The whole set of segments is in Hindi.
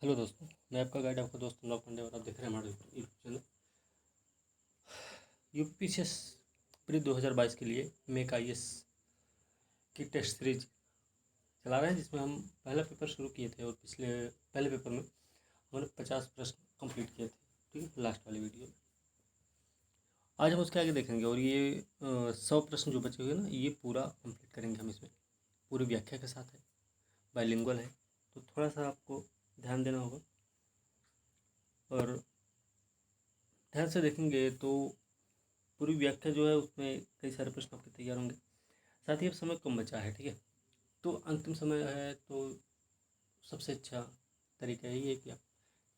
हेलो दोस्तों, मैं आपका गाइड आपका दोस्त अनुराग पांडे और आप देख रहे हैं हमारे यूट्यूब चैनल। यूपीसीएस प्री 2022 के लिए मेक आईएएस की टेस्ट सीरीज चला रहे हैं, जिसमें हम पहला पेपर शुरू किए थे और पहले पेपर में हमने 50 प्रश्न कंप्लीट किए थे। ठीक है, लास्ट वाली वीडियो में आज हम उसके आगे देखेंगे और ये 100 प्रश्न जो बचे हुए ना, ये पूरा कंप्लीट करेंगे हम। इसमें पूरी व्याख्या के साथ है, बाइलिंगुअल है, तो थोड़ा सा आपको ध्यान देना होगा और ध्यान से देखेंगे तो पूरी व्याख्या जो है उसमें कई सारे प्रश्न आपके तैयार होंगे। साथ ही अब समय कम बचा है, ठीक है, तो अंतिम समय है, तो सबसे अच्छा तरीका यही है कि आप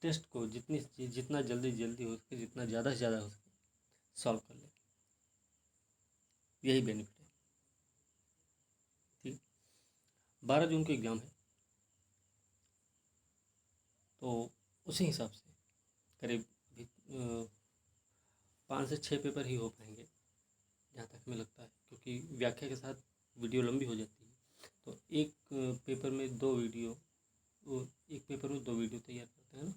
टेस्ट को जितना जल्दी जल्दी हो सके, जितना ज़्यादा से ज़्यादा हो सके सॉल्व कर लें। यही बेनिफिट है। ठीक, 12 जून को एग्ज़ाम है, तो उसी हिसाब से करीब 5 से 6 पेपर ही हो पाएंगे, जहाँ तक हमें लगता है, क्योंकि व्याख्या के साथ वीडियो लंबी हो जाती है। तो एक पेपर में 2 वीडियो, वो एक पेपर में 2 वीडियो तैयार करते हैं ना,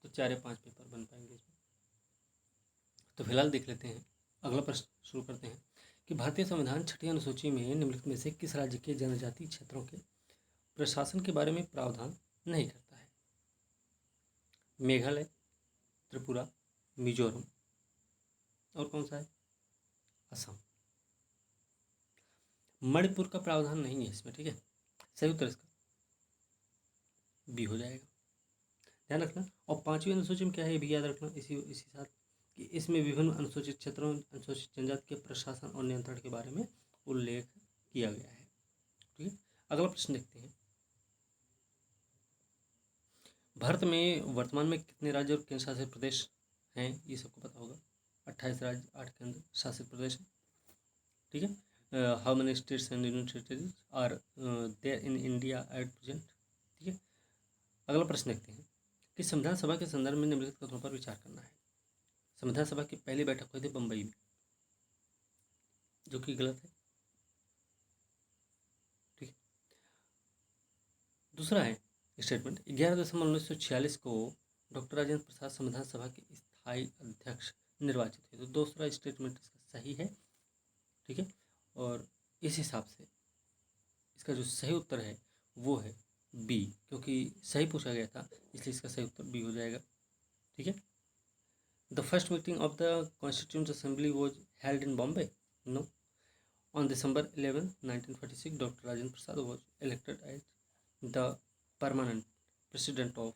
तो 4 या 5 पेपर बन पाएंगे इसमें। तो फिलहाल देख लेते हैं, अगला प्रश्न शुरू करते हैं कि भारतीय संविधान छठी अनुसूची में निम्नलिखित में से किस राज्य के जनजातीय क्षेत्रों के प्रशासन के बारे में प्रावधान नहीं करता है? मेघालय, त्रिपुरा, मिजोरम और कौन सा है? असम। मणिपुर का प्रावधान नहीं है इसमें, ठीक है। सही उत्तर इसका बी हो जाएगा, ध्यान रखना। और 5वीं अनुसूची में क्या है ये भी याद रखना, इसी साथ कि इसमें विभिन्न अनुसूचित क्षेत्रों, अनुसूचित जनजाति के प्रशासन और नियंत्रण के बारे में उल्लेख किया गया है। ठीक है, अगला प्रश्न देखते हैं। भारत में वर्तमान में कितने राज्य और केंद्र शासित प्रदेश हैं? ये सबको पता होगा। 28 राज्य, 8 केंद्र शासित प्रदेश हैं। ठीक है, how many states and union territories are there in India at present? ठीक है, अगला प्रश्न देखते हैं कि संविधान सभा के संदर्भ में निम्नलिखित कथनों पर विचार करना है। संविधान सभा की पहली बैठक हुई थी बम्बई में, जो कि गलत है। ठीक है, दूसरा है स्टेटमेंट, 11 दिसंबर 1946 को डॉक्टर राजेंद्र प्रसाद संविधान सभा के स्थायी अध्यक्ष निर्वाचित हुए। तो दूसरा स्टेटमेंट इसका सही है। ठीक है, और इस हिसाब से इसका जो सही उत्तर है वो है बी, क्योंकि सही पूछा गया था, इसलिए इसका सही उत्तर बी हो जाएगा। ठीक है, the first meeting of the constituent assembly was held in Bombay? No, on December 11, 1946, Dr. Rajendra Prasad was elected as the permanent president of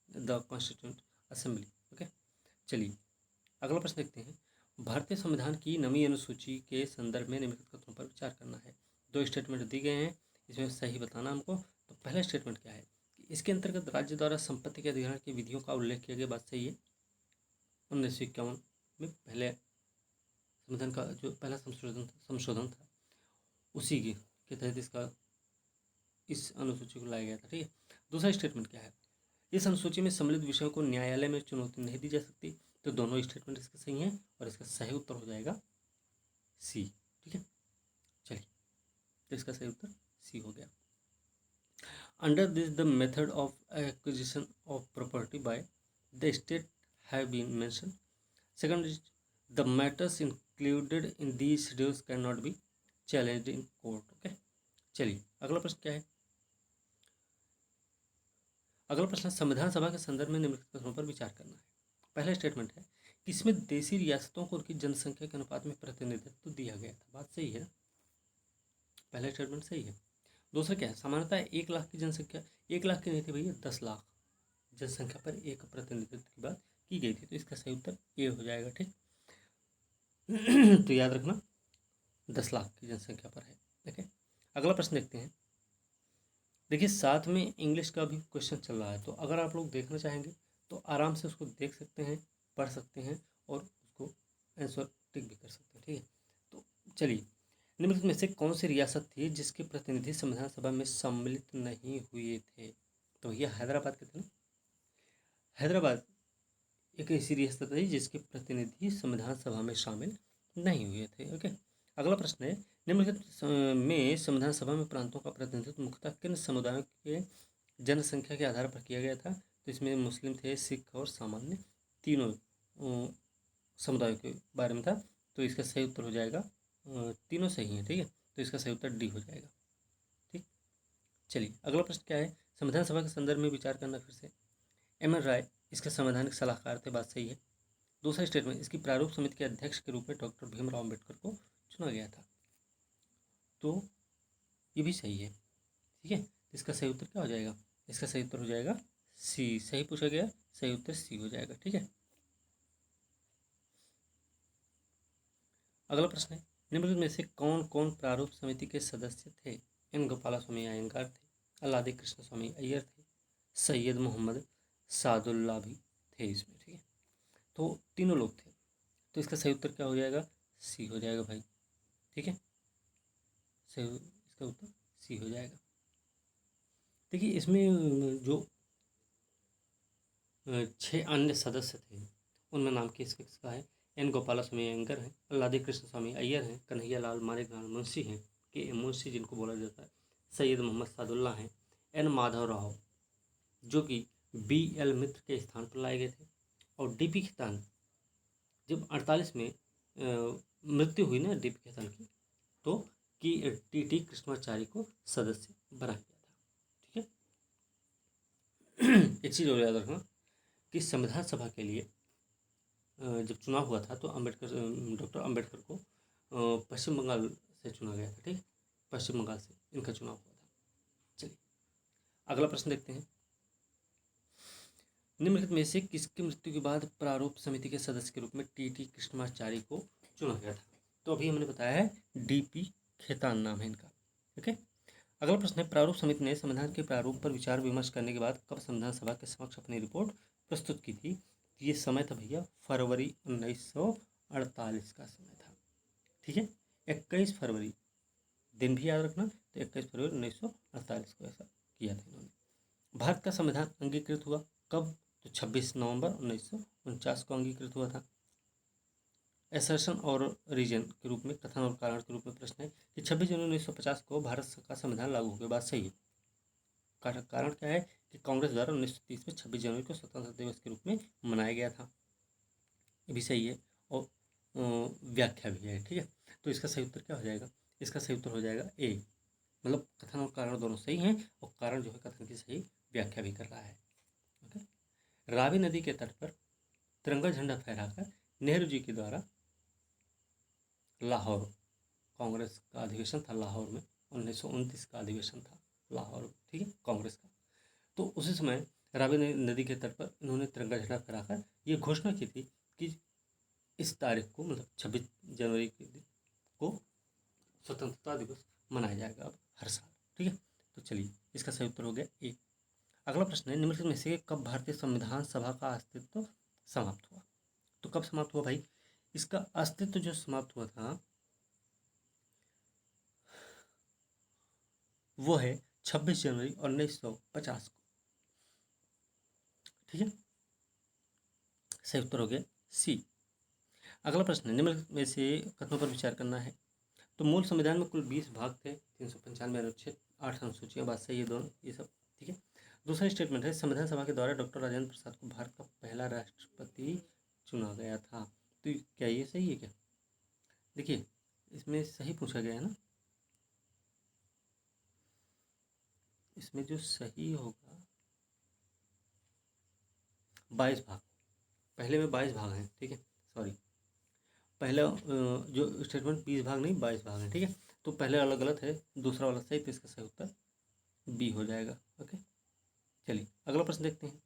the Constituent Assembly. Okay, चलिए अगला प्रश्न देखते हैं। भारतीय संविधान की नवीं अनुसूची के संदर्भ में निम्नलिखित कथनों पर विचार करना है। 2 स्टेटमेंट दी गए हैं, इसमें सही बताना हमको। तो पहला स्टेटमेंट क्या है कि इसके अंतर्गत राज्य द्वारा संपत्ति के अधिग्रहण की विधियों का उल्लेख किया गया। बात सही है। 1951 में पहले संविधान का जो पहला संशोधन था उसी के तहत इस अनुसूची को लाया गया था। ठीक है, दूसरा स्टेटमेंट क्या है, इस अनुसूची में सम्मिलित विषयों को न्यायालय में चुनौती नहीं दी जा सकती। तो दोनों स्टेटमेंट इसके सही हैं और इसका सही उत्तर हो जाएगा सी। ठीक है, चलिए, तो इसका सही उत्तर सी हो गया। Under this the method of acquisition of property by the state have been mention. Second is the matters included in these schedules can not be challenged in court. Okay, चलिए अगला प्रश्न क्या है। अगला प्रश्न, संविधान सभा के संदर्भ में निम्नलिखित कथनों पर विचार करना है। पहला स्टेटमेंट है कि इसमें देशी रियासतों को उनकी जनसंख्या के अनुपात में प्रतिनिधित्व दिया गया था। बात सही है ना, पहला स्टेटमेंट सही है। दूसरा क्या है, सामान्यतः 1 लाख की जनसंख्या, 1 लाख की नहीं थी भैया, 10 लाख जनसंख्या पर एक प्रतिनिधित्व की बात की गई थी। तो इसका सही उत्तर ए हो जाएगा। ठीक तो याद रखना 10 लाख की जनसंख्या पर है। ठीक है, अगला प्रश्न देखते हैं। देखिए साथ में इंग्लिश का भी क्वेश्चन चल रहा है, तो अगर आप लोग देखना चाहेंगे तो आराम से उसको देख सकते हैं, पढ़ सकते हैं और उसको आंसर टिक भी कर सकते हैं। ठीक है, तो चलिए, निम्नलिखित में से कौन सी रियासत थी जिसके प्रतिनिधि संविधान सभा में सम्मिलित नहीं हुए थे? तो ये हैदराबाद के थे ना। हैदराबाद एक ऐसी रियासत है जिसके प्रतिनिधि संविधान सभा में शामिल नहीं हुए थे। ओके, अगला प्रश्न है, निम्नलिखित में संविधान सभा में प्रांतों का प्रतिनिधित्व मुख्यतः किन समुदायों के जनसंख्या के आधार पर किया गया था। तो इसमें मुस्लिम थे, सिख और सामान्य, तीनों समुदायों के बारे में था। तो इसका सही उत्तर हो जाएगा, तीनों सही हैं, ठीक है। तो इसका सही उत्तर डी हो जाएगा। ठीक, चलिए अगला प्रश्न क्या है, संविधान सभा के संदर्भ में विचार करना। फिर से एम एन राय इसके संवैधानिक सलाहकार थे, बात सही है। दूसरा स्टेटमेंट, इसकी प्रारूप समिति के अध्यक्ष के रूप में डॉक्टर भीमराव अम्बेडकर को चुना गया था। तो ये भी सही है, ठीक है। इसका सही उत्तर क्या हो जाएगा, इसका सही उत्तर हो जाएगा सी। सही पूछा गया, सही उत्तर सी हो जाएगा, ठीक है। अगला प्रश्न है, निम्नलिखित में से कौन कौन प्रारूप समिति के सदस्य थे। एन गोपालास्वामी अयंगार थे, अल्लादी कृष्ण स्वामी अय्यर थे, सैयद मोहम्मद सादुल्ला भी थे इसमें, ठीक है। तो तीनों लोग थे। तो इसका सही उत्तर क्या हो जाएगा, सी हो जाएगा भाई, ठीक है। सही, इसका उत्तर सी हो जाएगा। देखिए इसमें जो 6 अन्य सदस्य थे उनमें नाम किसका है, एन गोपालास्वामी अयंगर हैं, अल्लादी कृष्ण स्वामी अय्यर हैं, कन्हैया लाल मारेगान मुंशी हैं, के एम मुंशी जिनको बोला जाता है, सैयद मोहम्मद सादुल्ला हैं, एन माधव राव जो कि बी एल मित्र के स्थान पर लाए गए थे, और डी पी खेतान जब 48 में मृत्यु हुई ना डी पी खेतान की, तो कि टी टी कृष्णाचार्य को सदस्य बनाया गया था, ठीक है। एक चीज़ और याद रखना कि संविधान सभा के लिए जब चुनाव हुआ था तो डॉक्टर अम्बेडकर को पश्चिम बंगाल से चुना गया था, ठीक है। पश्चिम बंगाल से इनका चुनाव हुआ था। चलिए अगला प्रश्न देखते हैं, निम्नलिखित में से किसकी मृत्यु के बाद प्रारूप समिति के सदस्य के रूप में टी टी कृष्णाचार्य को चुना गया था। तो अभी हमने बताया है डी पी खेतान नाम है इनका, ठीक है। अगला प्रश्न है, प्रारूप समिति ने संविधान के प्रारूप पर विचार विमर्श करने के बाद कब संविधान सभा के समक्ष अपनी रिपोर्ट प्रस्तुत की थी। ये समय था भैया फरवरी 1948 का समय था, ठीक है। 21 फरवरी, दिन भी याद रखना, तो 21 फरवरी 1948 को ऐसा किया था इन्होंने। भारत का संविधान अंगीकृत हुआ कब, तो 26 नवंबर 1949 को अंगीकृत हुआ था। एसर्शन और रीजन के रूप में, कथन और कारण के रूप में प्रश्न है कि 26 जनवरी 1950 को भारत का संविधान लागू हो गया, बात सही है। कारण क्या है कि कांग्रेस द्वारा 1930 में 26 जनवरी को स्वतंत्रता दिवस के रूप में मनाया गया था, ये भी सही है। और व्याख्या भी है, ठीक है। तो इसका सही उत्तर क्या हो जाएगा, इसका सही उत्तर हो जाएगा ए, मतलब कथन और कारण दोनों सही हैं और कारण जो है कथन की सही व्याख्या भी कर रहा है, ओके। रावी नदी के तट पर तिरंगा झंडा फहराकर नेहरू जी के द्वारा लाहौर, कांग्रेस का अधिवेशन था लाहौर में, 1929 का अधिवेशन था लाहौर, ठीक है, कांग्रेस का। तो उसी समय रावी नदी के तट पर इन्होंने तिरंगा झंडा फहराकर ये घोषणा की थी कि इस तारीख को, मतलब 26 जनवरी के दिन को स्वतंत्रता दिवस मनाया जाएगा अब हर साल, ठीक है। तो चलिए इसका सही उत्तर हो गया ए। अगला प्रश्न है, निम्नलिखित में से कब भारतीय संविधान सभा का अस्तित्व समाप्त हुआ। तो कब समाप्त हुआ भाई, इसका अस्तित्व जो समाप्त हुआ था वो है 26 जनवरी 1950 को, ठीक है। सही उत्तर हो गया सी। अगला प्रश्न है, निम्नलिखित में से कथनों पर विचार करना है। तो मूल संविधान में कुल 20 भाग थे, 395 अनुच्छेद, 8 अनुसूचियाँ, बात सही है दोनों ये सब, ठीक है। दूसरा स्टेटमेंट है, संविधान सभा के द्वारा डॉक्टर राजेंद्र प्रसाद को भारत का पहला राष्ट्रपति चुना गया था। तो क्या ये सही है क्या, देखिए इसमें सही पूछा गया है ना, इसमें जो सही होगा 22 भाग, पहले में 22 भाग हैं, ठीक है, सॉरी, पहला जो स्टेटमेंट 20 भाग नहीं 22 भाग हैं, ठीक है। तो पहले वाला गलत है, दूसरा वाला सही, तो इसका सही उत्तर बी हो जाएगा, ओके। चलिए अगला प्रश्न देखते हैं।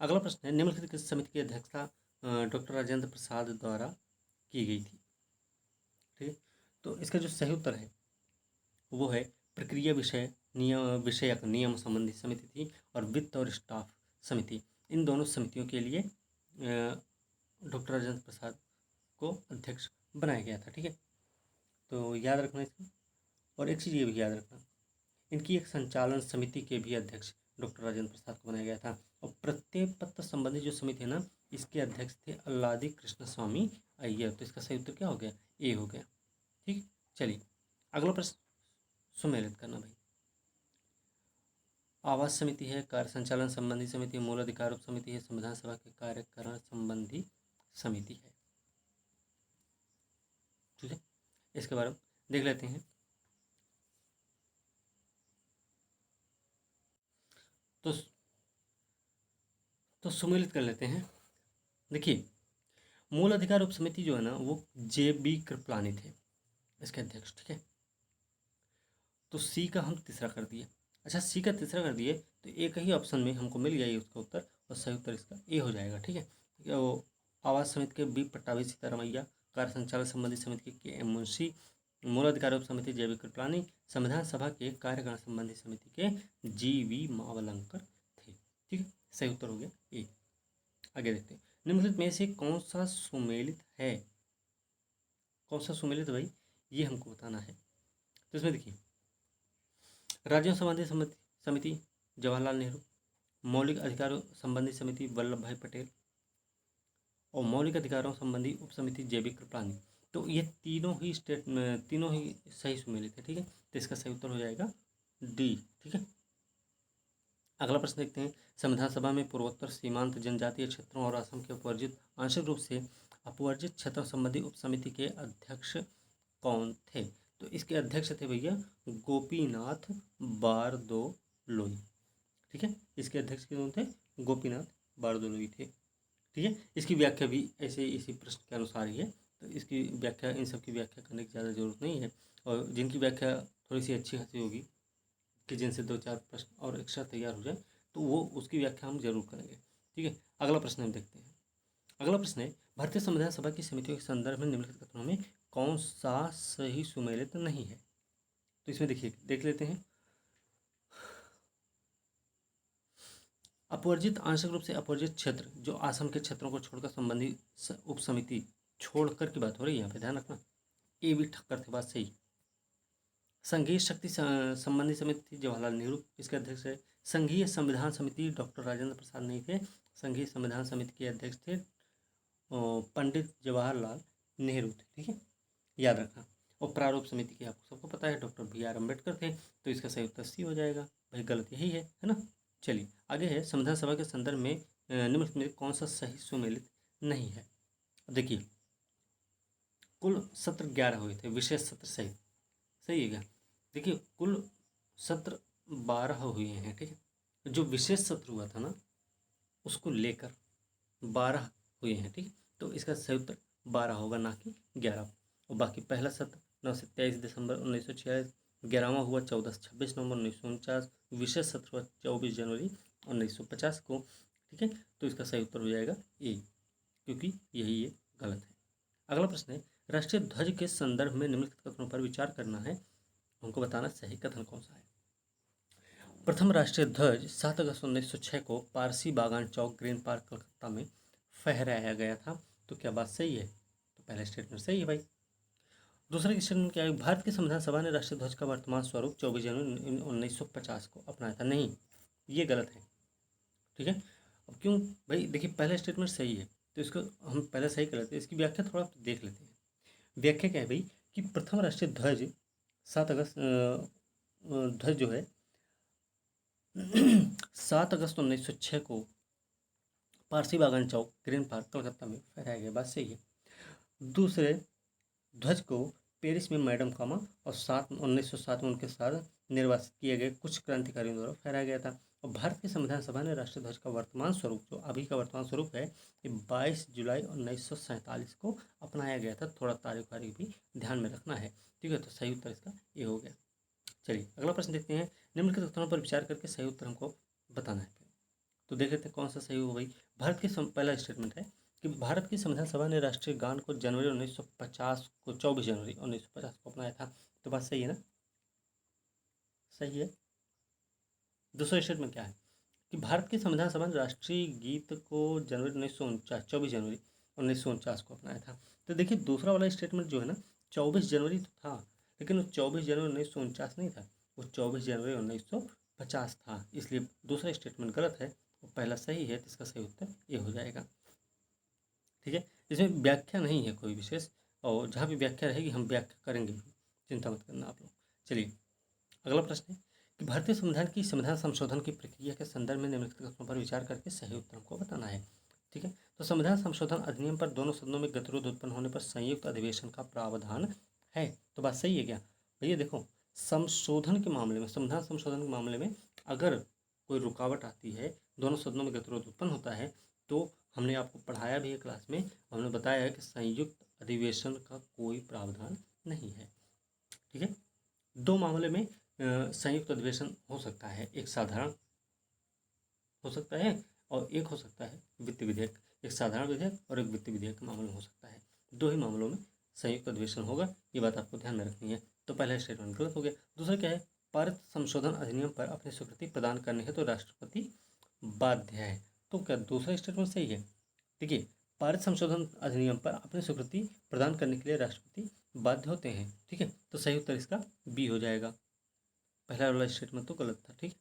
अगला प्रश्न है, निम्नलिखित किस समिति की अध्यक्षता डॉक्टर राजेंद्र प्रसाद द्वारा की गई थी, ठीक है। तो इसका जो सही उत्तर है वो है प्रक्रिया विषयक नियम संबंधी समिति थी, और वित्त और स्टाफ समिति, इन दोनों समितियों के लिए डॉक्टर राजेंद्र प्रसाद को अध्यक्ष बनाया गया था, ठीक है। तो याद रखना इसको, और एक चीज़ ये भी याद रखना, इनकी एक संचालन समिति के भी अध्यक्ष डॉक्टर राजेंद्र प्रसाद को बनाया गया था, और प्रत्येक पत्र संबंधी जो समिति है ना, इसके अध्यक्ष थे अल्लादी कृष्ण स्वामी अय्यर। तो इसका सही उत्तर क्या हो गया, ए हो गया, ठीक। चलिए अगला प्रश्न सुमेलित करना भाई। आवास समिति है, कार्य संचालन संबंधी समिति है, मूल अधिकार उप समिति है, संविधान सभा के कार्यकरण संबंधी समिति है। ठीक है, इसके बारे में देख लेते हैं। तो सुमेलित कर लेते हैं। देखिए, मूल अधिकार उप समिति जो है ना वो JB कृपलानी थे इसके अध्यक्ष। ठीक है, तो सी का हम तीसरा कर दिए। अच्छा, सी का तीसरा कर दिए तो एक ही ऑप्शन में हमको मिल गया ये उसका उत्तर, और सही उत्तर इसका ए हो जाएगा। ठीक है, वो आवास समिति के B पट्टाभी सीतारमैया, कार्य संचालन संबंधी समिति के KM मुंशी, मूल अधिकार उप समिति JB कृपलानी, संविधान सभा के कार्यकारण संबंधी समिति के GV मावलंकर थे। ठीक है, सही उत्तर हो गया ए। आगे देखते हैं, निम्नलिखित में से कौन सा सुमेलित है? कौन सा सुमेलित भाई, ये हमको बताना है। तो इसमें देखिए, राज्यों संबंधी समिति जवाहरलाल नेहरू, मौलिक अधिकारों संबंधी समिति वल्लभ भाई पटेल, और मौलिक अधिकारों संबंधी उप समिति JB कृपलानी। तो ये तीनों ही सही सुमेलित है। ठीक है, तो इसका सही उत्तर हो जाएगा डी। ठीक है, अगला प्रश्न देखते हैं, संविधान सभा में पूर्वोत्तर सीमांत जनजातीय क्षेत्रों और असम के अपवर्जित आंशिक रूप से अपवर्जित क्षेत्रों संबंधी उप समिति के अध्यक्ष कौन थे? तो इसके अध्यक्ष थे भैया गोपीनाथ बारदोलोई। ठीक है, इसके अध्यक्ष कौन थे? गोपीनाथ बारदोलोई थे। ठीक है, इसकी व्याख्या भी ऐसे इसी प्रश्न के अनुसार ही है, तो इसकी व्याख्या, इन सब की व्याख्या करने की ज़्यादा जरूरत नहीं है, और जिनकी व्याख्या थोड़ी सी अच्छी खासी होगी कि जिनसे 2-4 प्रश्न और एक्स्ट्रा तैयार हो जाए, तो वो उसकी व्याख्या हम जरूर करेंगे। ठीक है, अगला प्रश्न हम देखते हैं। अगला प्रश्न है, भारतीय संविधान सभा की समितियों के संदर्भ में निम्नलिखित कथनों में कौन सा सही सुमेलित नहीं है? तो इसमें देखिए, देख लेते हैं। अपवर्जित आंशिक रूप से अपवर्जित क्षेत्र, जो असम के क्षेत्रों को छोड़कर संबंधी उप समिति, छोड़कर की बात हो रही है, यहाँ पे ध्यान रखना। ए भी ठक्कर थे, बात सही। संघीय शक्ति संबंधी समिति जवाहरलाल नेहरू, इसके अध्यक्ष है। संघीय संविधान समिति डॉक्टर राजेंद्र प्रसाद नहीं थे, संघीय संविधान समिति के अध्यक्ष थे पंडित जवाहरलाल नेहरू थे। ठीक है, याद रखना। और प्रारूप समिति की आपको सबको पता है डॉक्टर BR अम्बेडकर थे, तो इसका सही उत्तर सी हो जाएगा भाई, गलत यही है ना। चलिए आगे है, संविधान सभा के संदर्भ में निम्नलिखित में कौन सा सही सुमेलित नहीं है? देखिए, कुल सत्र 11 हुए थे, विशेष सत्र सहित, सही है क्या? देखिए, कुल सत्र 12 हुए हैं। ठीक है, जो विशेष सत्र हुआ था ना उसको लेकर 12 हुए हैं। ठीक है, तो इसका सही उत्तर 12 होगा, ना कि 11। और बाकी पहला सत्र 9 से 23 दिसंबर 1946, 11वां हुआ 14 से 26 नवंबर 1949, विशेष सत्र हुआ 24 जनवरी 1950 को। ठीक है, तो इसका सही उत्तर हो जाएगा ए, क्योंकि यही ये गलत है। अगला प्रश्न है, राष्ट्रीय ध्वज के संदर्भ में निम्नलिखित कथनों पर विचार करना है, हमको बताना सही कथन कौन सा है। प्रथम राष्ट्रीय ध्वज 7 अगस्त 1906 को पारसी बागान चौक, ग्रीन पार्क, कलकत्ता में फहराया गया था। तो क्या बात सही है? तो पहला स्टेटमेंट सही है भाई। दूसरा स्टेटमेंट क्या है? भारत की संविधान सभा ने राष्ट्रीय ध्वज का वर्तमान स्वरूप 24 जनवरी 1950 को अपनाया था। नहीं, ये गलत है। ठीक है, अब क्यों भाई? देखिए, पहला स्टेटमेंट सही है, तो इसको हम पहले सही कर लेते हैं। इसकी व्याख्या थोड़ा देख लेते हैं। व्याख्या क्या है भाई कि प्रथम राष्ट्रीय ध्वज 7 अगस्त ध्वज जो है 7 अगस्त 1906 को पारसी बागान चौक, ग्रीन पार्क, कलकत्ता में फहराया गया। बात सही है। दूसरे ध्वज को पेरिस में मैडम कामा और 1907 में उनके साथ निर्वासित किए गए कुछ क्रांतिकारियों द्वारा फहराया गया था। और भारत की संविधान सभा ने राष्ट्रीय ध्वज का वर्तमान स्वरूप, जो अभी का वर्तमान स्वरूप है, ये 22 जुलाई 1947 को अपनाया गया था। थोड़ा तारीख वारीख भी ध्यान में रखना है। ठीक है, तो सही उत्तर इसका ये हो गया। चलिए अगला प्रश्न देखते हैं। निम्नलिखित कथनों पर विचार करके सही उत्तर हमको बताना है। तो देख लेते हैं कौन सा सही हो भाई। भारत की पहला स्टेटमेंट है कि भारत की संविधान सभा ने राष्ट्रीय गान को जनवरी 1950 को 24 जनवरी 1950 को अपनाया था। तो बात सही है ना? सही है। दूसरा स्टेटमेंट क्या है कि भारत की संविधान सभा ने राष्ट्रीय गीत को जनवरी 1949 24 जनवरी 1949 को अपनाया था। तो देखिए, दूसरा वाला स्टेटमेंट जो है ना 24 जनवरी तो था, लेकिन वो 24 जनवरी 1949 नहीं था, वो 24 जनवरी 1950 था। इसलिए दूसरा स्टेटमेंट गलत है और पहला सही है, तो इसका सही उत्तर ये हो जाएगा। ठीक है, इसमें व्याख्या नहीं है कोई विशेष, और जहाँ भी व्याख्या रहेगी हम व्याख्या करेंगे, चिंता मत करना आप लोग। चलिए अगला प्रश्न है कि भारतीय संविधान की संविधान संशोधन की प्रक्रिया के संदर्भ में निम्नलिखित कथनों पर विचार करके सही उत्तर को बताना है। ठीक है, तो संविधान संशोधन अधिनियम पर दोनों सदनों में गतिरोध उत्पन्न होने पर संयुक्त अधिवेशन का प्रावधान है। तो बात सही है क्या भैया? देखो, संशोधन के मामले में, संविधान संशोधन के मामले में अगर कोई रुकावट आती है, दोनों सदनों में गतिरोध उत्पन्न होता है, तो हमने आपको पढ़ाया भी है क्लास में, हमने बताया है कि संयुक्त अधिवेशन का कोई प्रावधान नहीं है। ठीक है, दो मामले में संयुक्त अधिवेशन हो सकता है, एक साधारण हो सकता है और एक हो सकता है वित्त विधेयक। एक साधारण विधेयक और एक वित्त विधेयक के मामले में हो सकता है। दो ही मामलों में संयुक्त अधिवेशन होगा, ये बात आपको ध्यान में रखनी है। तो पहला स्टेटमेंट गलत हो गया। दूसरा क्या है? पारित संशोधन अधिनियम पर अपनी स्वीकृति प्रदान करने है तो राष्ट्रपति बाध्य है। तो क्या दूसरा स्टेटमेंट सही है? देखिए, पारित संशोधन अधिनियम पर अपनी स्वीकृति प्रदान करने के लिए राष्ट्रपति बाध्य होते हैं। ठीक है, तो सही उत्तर इसका बी हो जाएगा। पहला वाला स्टेटमेंट तो गलत था। ठीक,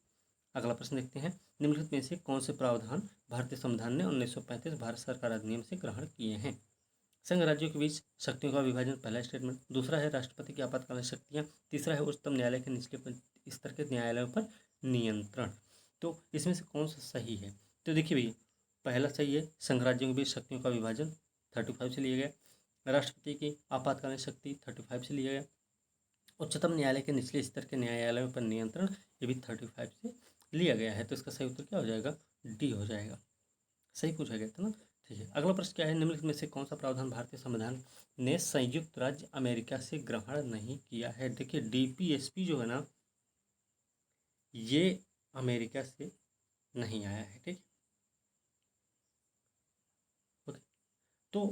अगला प्रश्न देखते हैं, निम्नलिखित में से कौन से प्रावधान भारतीय संविधान ने 1935 भारत सरकार अधिनियम से ग्रहण किए हैं? संघ राज्यों के बीच शक्तियों का विभाजन, पहला स्टेटमेंट। दूसरा है राष्ट्रपति की आपातकालीन शक्तियां। तीसरा है उच्चतम न्यायालय के निचले स्तर के न्यायालयों पर नियंत्रण। तो इसमें से कौन सा सही है? तो देखिए भैया, पहला सही है, संघ राज्यों के बीच शक्तियों का विभाजन 35 से लिया गया। राष्ट्रपति की आपातकालीन शक्ति 35 से लिया गया। उच्चतम न्यायालय के निचले स्तर के न्यायालयों पर नियंत्रण, ये भी 35 से लिया गया है। तो इसका सही उत्तर क्या हो जाएगा? डी हो जाएगा। सही पूछा गया था ना। ठीक है, अगला प्रश्न क्या है, निम्नलिखित में से कौन सा प्रावधान भारतीय संविधान ने संयुक्त राज्य अमेरिका से ग्रहण नहीं किया है? देखिए, डीपीएसपी जो है ना, ये अमेरिका से नहीं आया है। ठीक, ओके। तो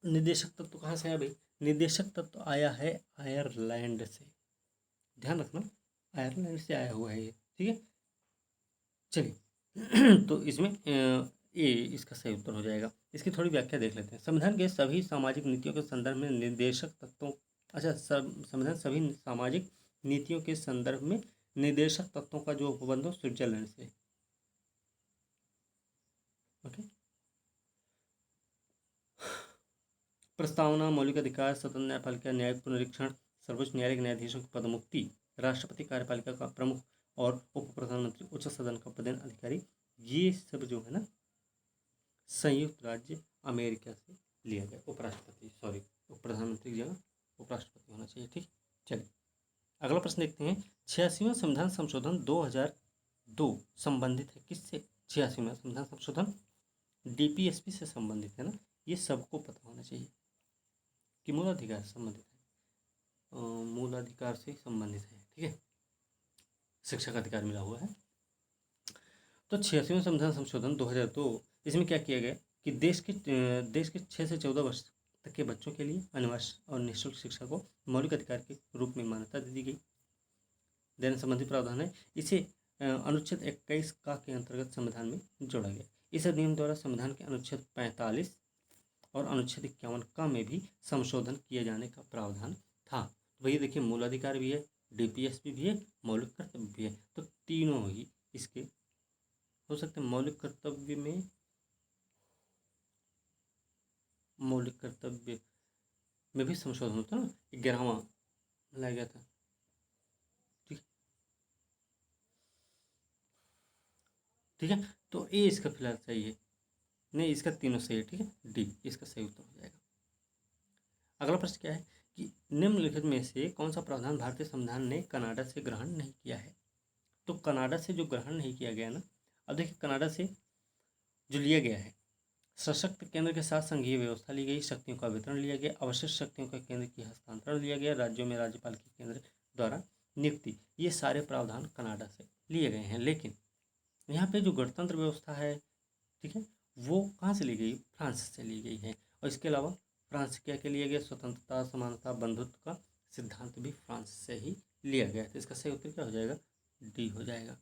निदेशक तत्व कहाँ से आया भाई? निदेशक तत्व आया है आयरलैंड से, ध्यान रखना, आयरलैंड से आया हुआ है ये। ठीक है, चलिए तो इसमें ए इसका सही उत्तर हो जाएगा। इसकी थोड़ी व्याख्या देख लेते हैं। संविधान के सभी सामाजिक नीतियों के संदर्भ में निर्देशक तत्वों, अच्छा, संविधान सभी सामाजिक नीतियों के संदर्भ में निर्देशक तत्वों का जो उपबंध हो स्विट्जरलैंड से। ओके, प्रस्तावना, मौलिक अधिकार, स्वतंत्र न्यायपालिका, न्यायिक पुनरीक्षण, सर्वोच्च न्यायालय के न्यायाधीशों की पदमुक्ति, राष्ट्रपति कार्यपालिका का प्रमुख और उप प्रधानमंत्री, उच्च सदन का पदेन अधिकारी, ये सब जो है ना संयुक्त राज्य अमेरिका से लिया गया। उपराष्ट्रपति, सॉरी, उप प्रधानमंत्री की जगह उपराष्ट्रपति होना चाहिए। ठीक, चलिए अगला प्रश्न देखते हैं। 86वां संविधान संशोधन 2002 संबंधित है किससे? 86वां संविधान संशोधन डीपीएसपी से संबंधित है ना, ये सबको पता होना चाहिए कि मूलाधिकार से संबंधित है, मूलाधिकार से संबंधित है। ठीक है, शिक्षा का अधिकार मिला हुआ है। तो 86वां संविधान संशोधन 2002, इसमें क्या किया गया कि देश के 6 से 14 वर्ष तक के बच्चों के लिए अनिवार्य और निःशुल्क शिक्षा को मौलिक अधिकार के रूप में मान्यता दे दी गई। देने संबंधी प्रावधान है, इसे अनुच्छेद 21 का के अंतर्गत संविधान में जोड़ा गया। इस अधिनियम द्वारा संविधान के अनुच्छेद 45 और अनुच्छेद 51 का में भी संशोधन किए जाने का प्रावधान था। तो भैया देखिए, मूलाधिकार भी है, डीपीएसपी भी है, मौलिक कर्तव्य भी है, तो तीनों ही इसके हो सकते हैं। मौलिक कर्तव्य में भी संशोधन होता है ना, 11वां लाया गया था। ठीक, ठीक है, तो ए इसका फिलहाल सही है, नहीं इसका तीनों सही है। ठीक है, डी इसका सही उत्तर हो जाएगा। अगला प्रश्न क्या है कि निम्नलिखित में से कौन सा प्रावधान भारतीय संविधान ने कनाडा से ग्रहण नहीं किया है? तो कनाडा से जो ग्रहण नहीं किया गया ना, अब देखिए कनाडा से जो लिया गया है, सशक्त केंद्र के साथ संघीय व्यवस्था ली गई, शक्तियों का वितरण लिया गया, अवशिष्ट शक्तियों का केंद्र की हस्तांतरण लिया गया, राज्यों में राज्यपाल की केंद्र द्वारा नियुक्ति, ये सारे प्रावधान कनाडा से लिए गए हैं। लेकिन यहाँ पे जो गणतंत्र व्यवस्था है, ठीक है, वो कहाँ से ली गई? फ्रांस से ली गई है। और इसके अलावा फ्रांस क्या क्या लिया गया? स्वतंत्रता, समानता, बंधुत्व का सिद्धांत भी फ्रांस से ही लिया गया। तो इसका सही उत्तर क्या हो जाएगा? डी हो जाएगा।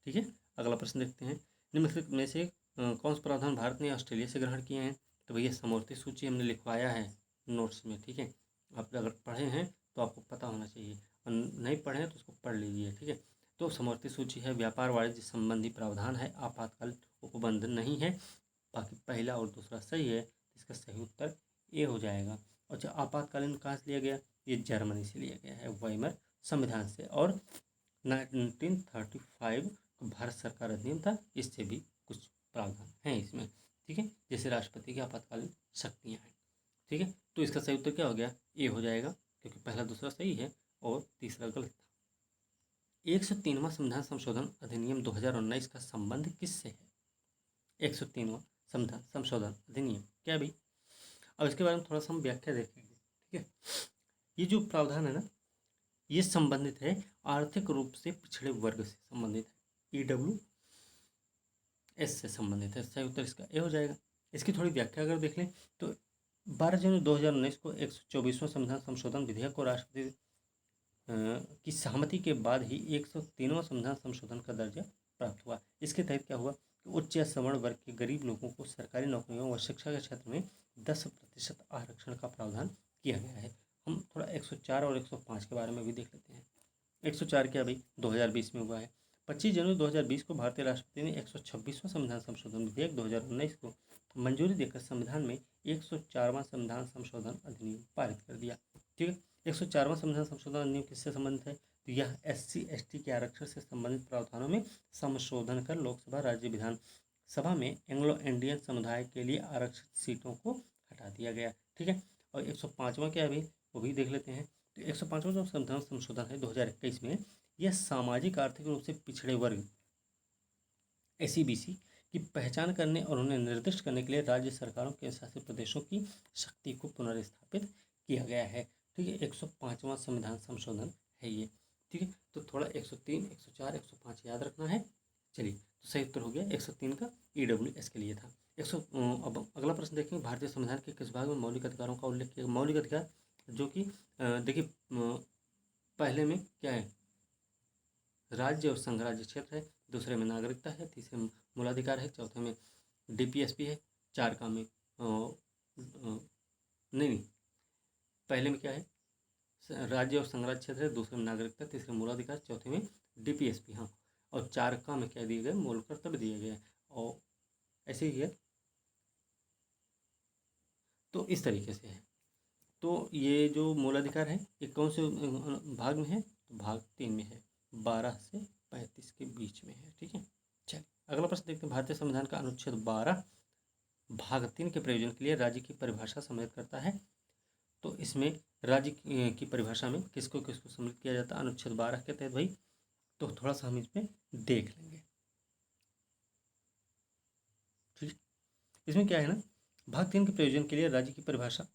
ठीक है, अगला प्रश्न देखते हैं। निम्नलिखित में से कौन सा प्रावधान भारत ने ऑस्ट्रेलिया से ग्रहण किए हैं? तो भैया समवर्ती सूची हमने लिखवाया है नोट्स में। ठीक है, आप अगर पढ़े हैं तो आपको पता होना चाहिए, और नहीं पढ़े हैं तो उसको पढ़ लीजिए। ठीक है, तो समवर्ती सूची है, व्यापार वाणिज्य संबंधी प्रावधान है, आपातकाल उपबंध नहीं है। बाकी पहला और दूसरा सही है, इसका सही उत्तर ए हो जाएगा। अच्छा, आपातकालीन कहाँ से लिया गया? ये जर्मनी से लिया गया है, वाइमर संविधान से, और 1935 भारत सरकार अधिनियम था, इससे भी कुछ प्रावधान हैं इसमें, ठीक है, जैसे राष्ट्रपति की आपातकालीन शक्तियाँ हैं, ठीक है। तो इसका सही उत्तर क्या हो गया, ए हो जाएगा, क्योंकि पहला दूसरा सही है और तीसरा गलत था। 103वां संविधान संशोधन अधिनियम 2019 का संबंध किससे है? 103वां संविधान संशोधन अधिनियम क्या भाई? अब इसके बारे में थोड़ा सा हम व्याख्या देखेंगे, ठीक है। ये जो प्रावधान है ना, ये संबंधित है आर्थिक रूप से पिछड़े वर्ग से संबंधित है, EWS से संबंधित है। सही उत्तर इसका ए हो जाएगा। इसकी थोड़ी व्याख्या अगर देख लें तो 12 जनवरी 2019 को 124वां संविधान संशोधन विधेयक को राष्ट्रपति की सहमति के बाद ही 103वां संविधान संशोधन का दर्जा प्राप्त हुआ। इसके तहत क्या हुआ कि उच्च या सवर्ण वर्ग के गरीब लोगों को सरकारी नौकरियों व शिक्षा के क्षेत्र में 10% आरक्षण का प्रावधान किया गया है। हम थोड़ा 104 और 105 के बारे में भी देख लेते हैं। 104 क्या भाई, 2020 में हुआ है। 25 जनवरी 2020 को भारतीय राष्ट्रपति ने 126वां संविधान संशोधन विधेयक 2019 को मंजूरी देकर संविधान में 104वां संविधान संशोधन अधिनियम पारित कर दिया, ठीक है। 104वां संविधान संशोधन अधिनियम किससे संबंधित है? तो यह SC/ST के आरक्षण से संबंधित प्रावधानों में संशोधन कर लोकसभा राज्य विधानसभा में एंग्लो इंडियन समुदाय के लिए आरक्षित सीटों को हटा दिया गया, ठीक है। और 105वां क्या है भाई, वो भी देख लेते हैं। तो 105वां जो संविधान संशोधन है 2021 में, यह सामाजिक आर्थिक रूप से पिछड़े वर्ग SC/BC की पहचान करने और उन्हें निर्दिष्ट करने के लिए राज्य सरकारों के शासित प्रदेशों की शक्ति को पुनर्स्थापित किया गया है, ठीक है। 105वां संविधान संशोधन है ये, ठीक है। तो थोड़ा 103, 104, 105 याद रखना है। चलिए, तो सही उत्तर हो गया 103 का, EWS के लिए था। अब अगला प्रश्न देखेंगे, भारतीय संविधान के किस भाग में मौलिक अधिकारों का उल्लेख किया? मौलिक अधिकार जो कि देखिए पहले में क्या है, राज्य और संघ राज्य क्षेत्र है, दूसरे में नागरिकता है, तीसरे में मूलाधिकार है, चौथे में DPSP है, चार का में नहीं, पहले में क्या है, राज्य और संघ राज्य क्षेत्र है, दूसरे में नागरिकता, तीसरे में मूलाधिकार, चौथे में DPSP, हाँ, और चार का में क्या दिए गए, मूल कर्तव्य दिए गए, और ऐसे ही है। तो इस तरीके से है। तो ये जो मूलाधिकार है ये कौन से भाग में है? तो भाग 3 में है, 12 से 35 के बीच में है, ठीक है। चलिए अगला प्रश्न देखते हैं। भारतीय संविधान का अनुच्छेद 12 भाग 3 के प्रयोजन के लिए राज्य की परिभाषा सम्मिलित करता है। तो इसमें राज्य की परिभाषा में किसको किसको सम्मिलित किया जाता है अनुच्छेद 12 के तहत भाई? तो थोड़ा सा हम इसमें देख लेंगे, ठीक। इसमें क्या है ना, भाग 3 के प्रयोजन के लिए राज्य की परिभाषा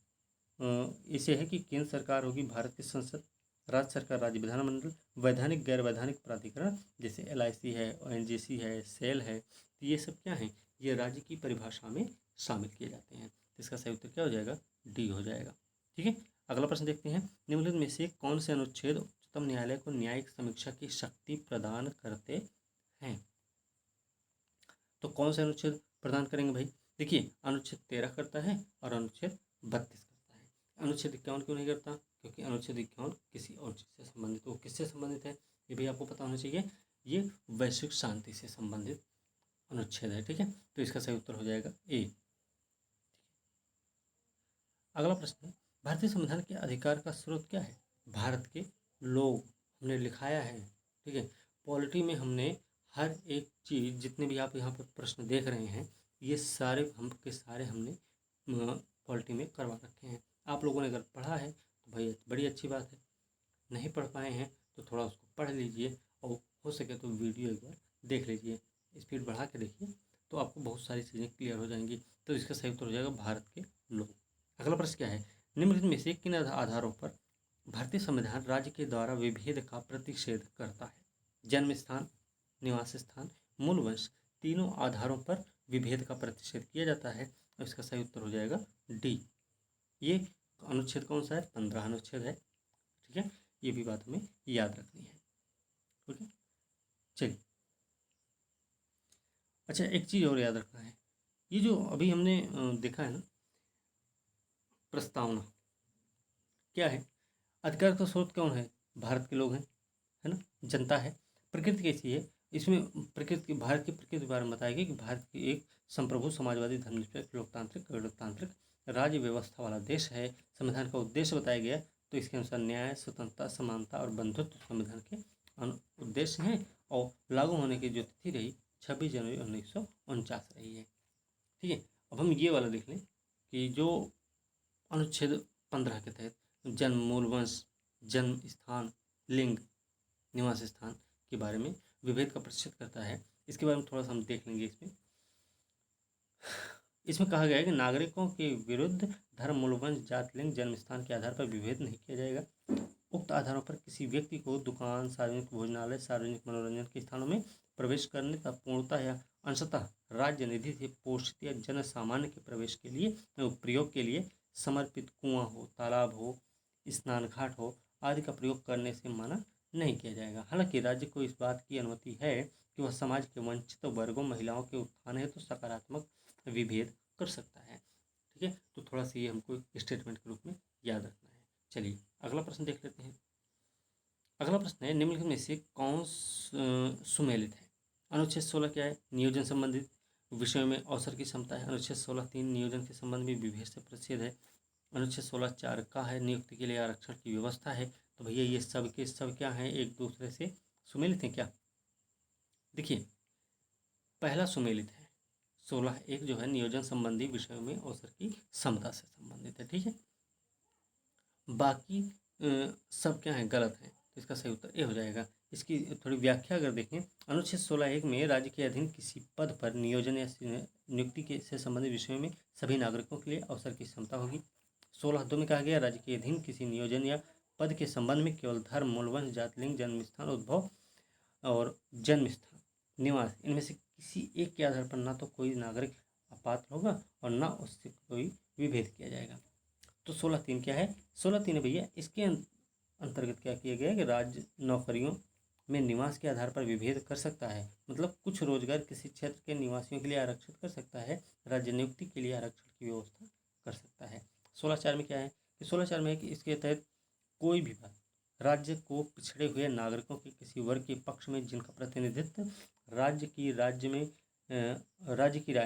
इसे है कि केंद्र सरकार होगी भारत की संसद, राज्य सरकार राज्य विधानमंडल, वैधानिक गैर वैधानिक प्राधिकरण जैसे LIC है, ONGC है, सेल है, तो ये सब क्या है, ये राज्य की परिभाषा में शामिल किए जाते हैं। तो इसका सही उत्तर क्या हो जाएगा? D हो जाएगा, ठीक है। अगला प्रश्न देखते हैं। निम्नलिखित में से कौन से अनुच्छेद उच्चतम न्यायालय को न्यायिक समीक्षा की शक्ति प्रदान करते हैं? तो कौन से अनुच्छेद प्रदान करेंगे भाई? देखिए, अनुच्छेद 13 करता है और अनुच्छेद 32 करता है। अनुच्छेद 51 क्यों नहीं करता? क्योंकि अनुच्छेद 51 किसी और चीज़ से संबंधित, वो किससे संबंधित है ये भी आपको पता होना चाहिए। ये वैश्विक शांति से संबंधित अनुच्छेद है, ठीक है। तो इसका सही उत्तर हो जाएगा A। अगला प्रश्न है, भारतीय संविधान के अधिकार का स्रोत क्या है? भारत के लोग, हमने लिखाया है, ठीक है। पॉलिटी में हमने हर एक चीज़, जितने भी आप यहाँ पर प्रश्न देख रहे हैं, ये सारे हमने पॉलिटी में करवा रखे हैं। आप लोगों ने अगर पढ़ा है तो भाई बड़ी अच्छी बात है, नहीं पढ़ पाए हैं तो थोड़ा उसको पढ़ लीजिए और हो सके तो वीडियो एक बार देख लीजिए, स्पीड बढ़ा के देखिए, तो आपको बहुत सारी चीज़ें क्लियर हो जाएंगी। तो इसका सही उत्तर हो जाएगा भारत के लोग। अगला प्रश्न क्या है? निम्नलिखित में से किन आधारों पर भारतीय संविधान राज्य के द्वारा विभेद का प्रतिषेध करता है? जन्म स्थान, निवास स्थान, मूल वंश, तीनों आधारों पर विभेद का प्रतिषेध किया जाता है। और इसका सही उत्तर हो जाएगा D। ये अनुच्छेद कौन सा है? 15 अनुच्छेद है, ठीक है। ये भी बात हमें याद रखनी है, ठीक है। चलिए, अच्छा एक चीज़ और याद रखना है, ये जो अभी हमने देखा है ना, प्रस्तावना क्या है? अधिकार का स्रोत कौन है? भारत के लोग हैं, है ना, जनता है। प्रकृति कैसी है? इसमें प्रकृति, भारत की प्रकृति के बारे में बताया गया कि भारत की एक संप्रभु समाजवादी धर्मनिरपेक्ष लोकतांत्रिक गणतांत्रिक राज्य व्यवस्था वाला देश है। संविधान का उद्देश्य बताया गया तो इसके अनुसार न्याय, स्वतंत्रता, समानता और बंधुत्व संविधान के उद्देश्य हैं और लागू होने की जो तिथि रही 26 जनवरी 1949 रही है। ठीक है, अब हम ये वाला देख लें कि जो अनुच्छेद 15 के तहत जन्म, मूल वंश, जन्म स्थान, लिंग, निवास स्थान के बारे में विभेद का प्रतिषेध करता है, इसके बारे में थोड़ा सा हम देख लेंगे। इसमें कहा गया है कि नागरिकों के विरुद्ध धर्म, मूल वंश, जाति, लिंग, जन्म स्थान के आधार पर विभेद नहीं किया जाएगा। उक्त आधारों पर किसी व्यक्ति को दुकान, सार्वजनिक भोजनालय, सार्वजनिक मनोरंजन के स्थानों में प्रवेश करने तथा पूर्णतः या अंशतः राज्य निधि से पोषित या जन सामान्य के प्रवेश के लिए प्रयोग के लिए समर्पित कुआं हो, तालाब हो, स्नान घाट हो आदि का प्रयोग करने से मना नहीं किया जाएगा। हालांकि राज्य को इस बात की अनुमति है कि वह समाज के वंचित वर्गों, महिलाओं के उत्थान हेतु सकारात्मक विभेद कर सकता है। ठीक है, तो थोड़ा सा ये हमको स्टेटमेंट के रूप में याद रखना है। चलिए अगला प्रश्न देख लेते हैं। अगला प्रश्न है, निम्नलिखित में से कौन सुमेलित है? अनुच्छेद 16 क्या है? नियोजन संबंधित विषयों में अवसर की क्षमता है। अनुच्छेद 16(3) नियोजन के संबंध में विभेद से प्रतिषेध है। अनुच्छेद 16(4) का है नियुक्ति के लिए आरक्षण की व्यवस्था है। तो भैया ये सब के सब क्या हैं? एक दूसरे से सुमेलित हैं क्या? देखिए, पहला सुमेलित है 16(1) जो है नियोजन संबंधी विषयों में अवसर की क्षमता से संबंधित है। ठीक है, बाकी सब क्या है? गलत है। तो इसका सही उत्तर ए हो जाएगा। इसकी थोड़ी व्याख्या अगर देखें, अनुच्छेद 16(1) में राज्य के अधीन किसी पद पर नियोजन या नियुक्ति के से संबंधित विषयों में सभी नागरिकों के लिए अवसर की क्षमता होगी। 16(2) में कहा गया राज्य के अधीन किसी नियोजन या पद के संबंध में केवल धर्म, मूल वंश, जाति, लिंग, जन्म स्थान, उद्भव और जन्म स्थान, निवास, इनमें से किसी एक के आधार पर ना तो कोई नागरिक अपात्र होगा और ना उससे कोई विभेद किया जाएगा। तो 16(3) क्या है? 16(3) भैया इसके अंतर्गत क्या किया गया है कि राज्य नौकरियों में निवास के आधार पर विभेद कर सकता है। मतलब कुछ रोजगार किसी क्षेत्र के निवासियों के लिए आरक्षित कर सकता है, राज्य नियुक्ति के लिए आरक्षण की व्यवस्था कर सकता है। 16(4) में क्या है कि 16(4) में है कि इसके तहत कोई भी बात राज्य को पिछड़े हुए नागरिकों के किसी वर्ग के पक्ष में जिनका प्रतिनिधित्व राज्य की राय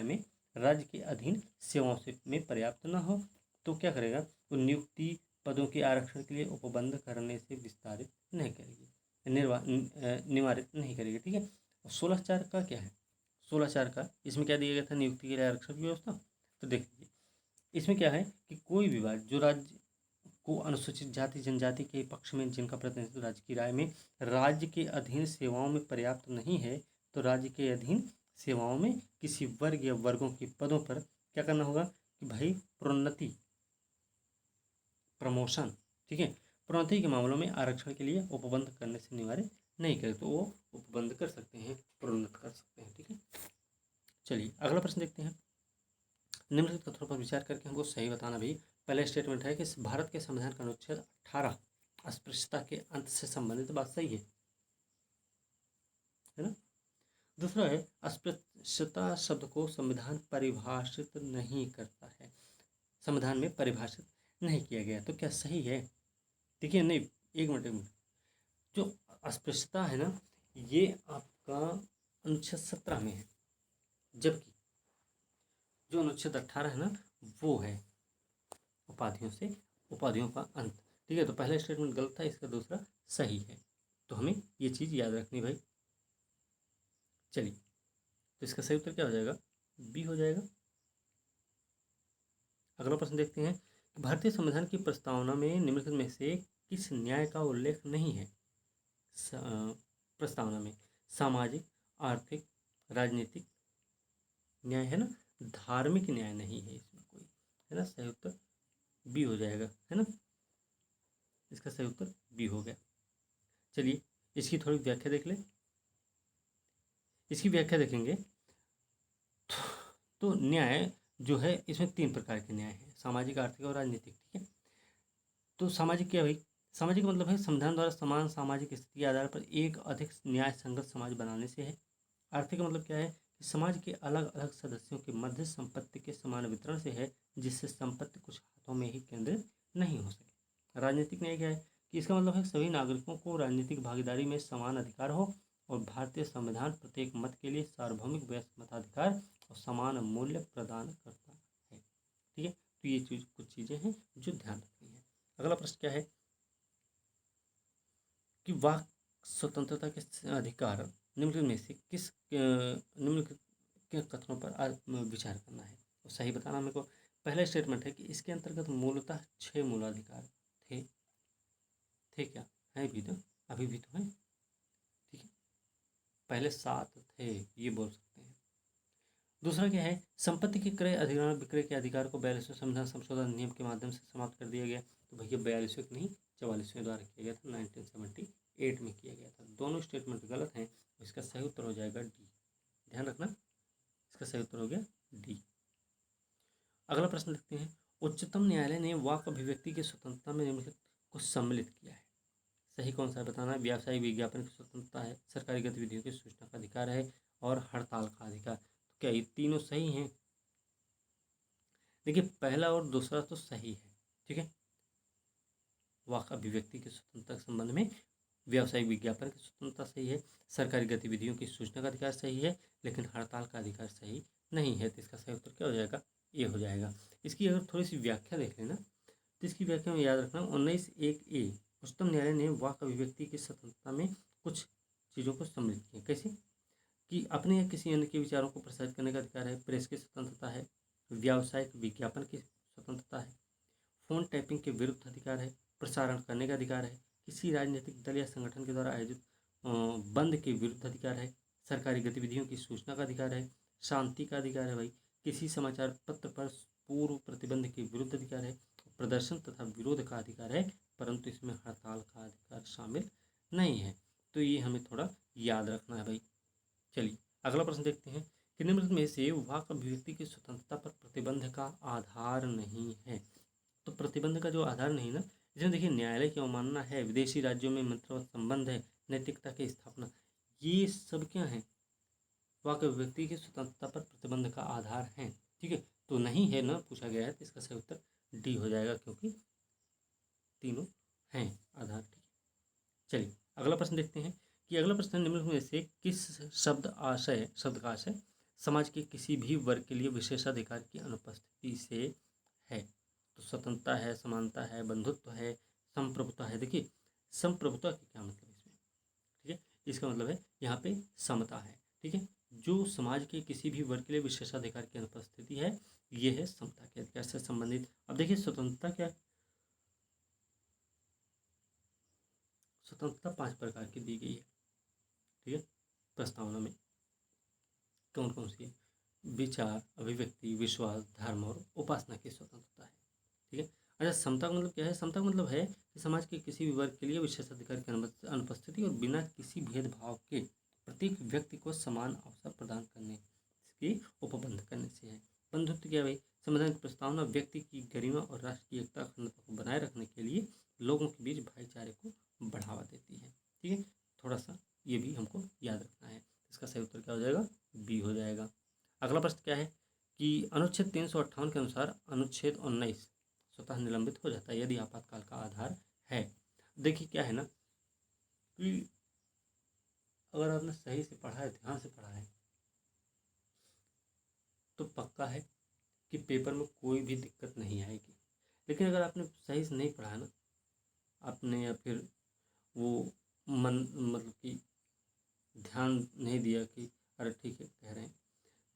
में राज्य के अधीन सेवाओं से में पर्याप्त न हो तो क्या करेगा? तो नियुक्ति पदों के आरक्षण के लिए उपबंध करने से विस्तारित नहीं करेगी, निवारित नहीं करेगी। ठीक है, और 16(4) का क्या है? 16(4) का इसमें क्या दिया गया था? नियुक्ति के लिए आरक्षण की व्यवस्था। तो देखिए इसमें क्या है कि कोई भी बात जो राज्य को अनुसूचित जाति जनजाति के पक्ष में जिनका प्रतिनिधित्व राज्य की राय में राज्य के अधीन सेवाओं में पर्याप्त नहीं है तो राज्य के अधीन सेवाओं में किसी वर्ग या वर्गों के पदों पर क्या करना होगा कि भाई प्रोन्नति, प्रमोशन, ठीक है, प्रोन्नति के मामलों में आरक्षण के लिए उपबंध करने से निवारित नहीं करे तो वो उपबंध कर सकते हैं, प्रोन्नत कर सकते हैं। ठीक है, चलिए अगला प्रश्न देखते हैं। निम्नलिखित कथनों पर विचार करके हमको सही बताना भी। पहला स्टेटमेंट है कि भारत के संविधान का अनुच्छेद 18 अस्पृश्यता के अंत से संबंधित, बात सही है ना। दूसरा है अस्पृश्यता शब्द को संविधान परिभाषित नहीं करता है, संविधान में परिभाषित नहीं किया गया, तो क्या सही है? देखिए नहीं, एक मिनट, जो अस्पृश्यता है ना ये आपका अनुच्छेद 17 में है, जबकि जो अनुच्छेद 18 है ना वो है उपाधियों का अंत। ठीक है, तो पहला स्टेटमेंट गलत था, इसका दूसरा सही है, तो हमें ये चीज़ याद रखनी भाई। चलिए तो इसका सही उत्तर क्या हो जाएगा? बी हो जाएगा। अगला प्रश्न देखते हैं, भारतीय संविधान की प्रस्तावना में निम्नलिखित में से किस न्याय का उल्लेख नहीं है? प्रस्तावना में सामाजिक, आर्थिक, राजनीतिक न्याय है ना, धार्मिक न्याय नहीं है इसमें कोई, है ना। सही उत्तर बी हो जाएगा, है ना, इसका सही उत्तर बी हो गया। चलिए इसकी थोड़ी व्याख्या देख ले। इसकी व्याख्या देखेंगे तो न्याय जो है इसमें 3 प्रकार के न्याय हैं, सामाजिक, आर्थिक और राजनीतिक। ठीक है, तो सामाजिक क्या भाई? सामाजिक मतलब है संविधान द्वारा समान सामाजिक स्थिति के आधार पर एक अधिक न्याय संगत समाज बनाने से है। आर्थिक मतलब क्या है कि समाज के अलग अलग सदस्यों के मध्य संपत्ति के समान वितरण से है, जिससे संपत्ति कुछ हाथों में ही केंद्रित नहीं हो सके। राजनीतिक न्याय क्या है कि इसका मतलब है सभी नागरिकों को राजनीतिक भागीदारी में समान अधिकार हो और भारतीय संविधान प्रत्येक मत के लिए सार्वभौमिक वयस्क मताधिकार और समान मूल्य प्रदान करता है। ठीक है, तो ये कुछ चीज़ें हैं जो ध्यान रखनी है। अगला प्रश्न क्या है कि वाक स्वतंत्रता के अधिकार निम्नलिखित में से निम्नलिखित के कथनों पर विचार करना है और सही बताना मेरे को। पहला स्टेटमेंट है कि इसके अंतर्गत मूलतः 6 मूलाधिकार थे क्या? है भी तो, अभी भी तो है, ठीक है। पहले 7 थे, ये बोल सकते हैं। दूसरा क्या है, संपत्ति के क्रय अधिग्रहण विक्रय के अधिकार को 42वें संविधान संशोधन नियम के माध्यम से समाप्त कर दिया गया। तो भैया 42वें नहीं 44वें द्वारा किया गया था, 1978 में किया गया था। दोनों स्टेटमेंट गलत हैं, इसका सही उत्तर हो जाएगा डी। ध्यान रखना, इसका सही उत्तर हो गया डी। अगला प्रश्न देखते हैं, उच्चतम न्यायालय ने वाक अभिव्यक्ति की स्वतंत्रता में निम्नलिखित को सम्मिलित किया है। सही कौन सा बताना है? व्यावसायिक विज्ञापन की स्वतंत्रता है, सरकारी गतिविधियों की सूचना का अधिकार है और हड़ताल का अधिकार। तो क्या ये तीनों सही हैं? देखिए पहला और दूसरा तो सही है, ठीक है। वाक अभिव्यक्ति की स्वतंत्रता के संबंध में व्यावसायिक विज्ञापन की स्वतंत्रता सही है, सरकारी गतिविधियों की सूचना का अधिकार सही है, लेकिन हड़ताल का अधिकार सही नहीं है। तो इसका सही उत्तर क्या हो जाएगा? ये हो जाएगा। इसकी अगर थोड़ी सी व्याख्या देख लेना तो इसकी व्याख्या में याद रखना 19(1)(a) उच्चतम न्यायालय ने वाक अभिव्यक्ति की स्वतंत्रता में कुछ चीज़ों को सम्मिलित किया। कैसे? कि अपने या किसी अन्य के विचारों को प्रसारित करने का अधिकार है, प्रेस की स्वतंत्रता है, व्यावसायिक विज्ञापन की स्वतंत्रता है, फोन टैपिंग के विरुद्ध अधिकार है, प्रसारण करने का अधिकार है, किसी राजनीतिक दल या संगठन के द्वारा आयोजित बंद के विरुद्ध अधिकार है, सरकारी गतिविधियों की सूचना का अधिकार है, शांति का अधिकार है भाई, किसी समाचार पत्र पर पूर्व प्रतिबंध के विरुद्ध अधिकार है, प्रदर्शन तथा विरोध का अधिकार है, परंतु इसमें हड़ताल का अधिकार शामिल नहीं है। तो ये हमें थोड़ा याद रखना है भाई। चलिए अगला प्रश्न देखते हैं कि निम्नलिखित में से वाक अभिव्यक्ति की स्वतंत्रता पर प्रतिबंध का आधार नहीं है। तो प्रतिबंध का जो आधार नहीं ना, इसमें देखिए न्यायालय की अवमानना है, विदेशी राज्यों में मंत्रवत संबंध है, नैतिकता की स्थापना, ये सब क्या है? वाक अभिव्यक्ति की स्वतंत्रता पर प्रतिबंध का आधार है, ठीक है। तो नहीं है ना पूछा गया है, तो इसका सही उत्तर डी हो जाएगा, क्योंकि तीनों हैं आधार, ठीक है। चलिए अगला प्रश्न देखते हैं कि अगला प्रश्न निम्नलिखित में से किस शब्द का आशय समाज के किसी भी वर्ग के लिए विशेषाधिकार की अनुपस्थिति से है। तो स्वतंत्रता है, समानता है, बंधुत्व है, संप्रभुता है। देखिए संप्रभुता का क्या मतलब इसमें, ठीक है। इसका मतलब है यहाँ पे समता है, ठीक है। जो समाज के किसी भी वर्ग के लिए विशेषाधिकार की अनुपस्थिति है, ये है समता के अधिकार से संबंधित। अब देखिए स्वतंत्रता क्या है? स्वतंत्रता 5 प्रकार की दी गई है, ठीक है, प्रस्तावना में। कौन कौन सी है? विचार, अभिव्यक्ति, विश्वास, धर्म और उपासना की स्वतंत्रता है, ठीक है। अच्छा समता का मतलब क्या है? समता का मतलब है कि समाज के किसी भी वर्ग के लिए विशेषाधिकार की अनुपस्थिति और बिना किसी भेदभाव के प्रत्येक व्यक्ति को समान अवसर प्रदान करने की उपबंध करने से है। बंधुत्व क्या है भाई? संविधान की प्रस्तावना व्यक्ति की गरिमा और राष्ट्र की एकता अखंडता को बनाए रखने के लिए लोगों के बीच भाईचारे को बढ़ावा देती है, ठीक है। थोड़ा सा ये भी हमको याद रखना है। इसका सही उत्तर क्या हो जाएगा? बी हो जाएगा। अगला प्रश्न क्या है कि अनुच्छेद 358 के अनुसार अनुच्छेद 19 स्वतः निलंबित हो जाता है यदि आपातकाल का आधार है। देखिए क्या है ना कि अगर आपने सही से पढ़ा है, ध्यान से पढ़ा है, तो पक्का है कि पेपर में कोई भी दिक्कत नहीं आएगी। लेकिन अगर आपने सही से नहीं पढ़ा है ना, आपने या फिर वो मन मतलब कि ध्यान नहीं दिया कि अरे ठीक है कह रहे हैं,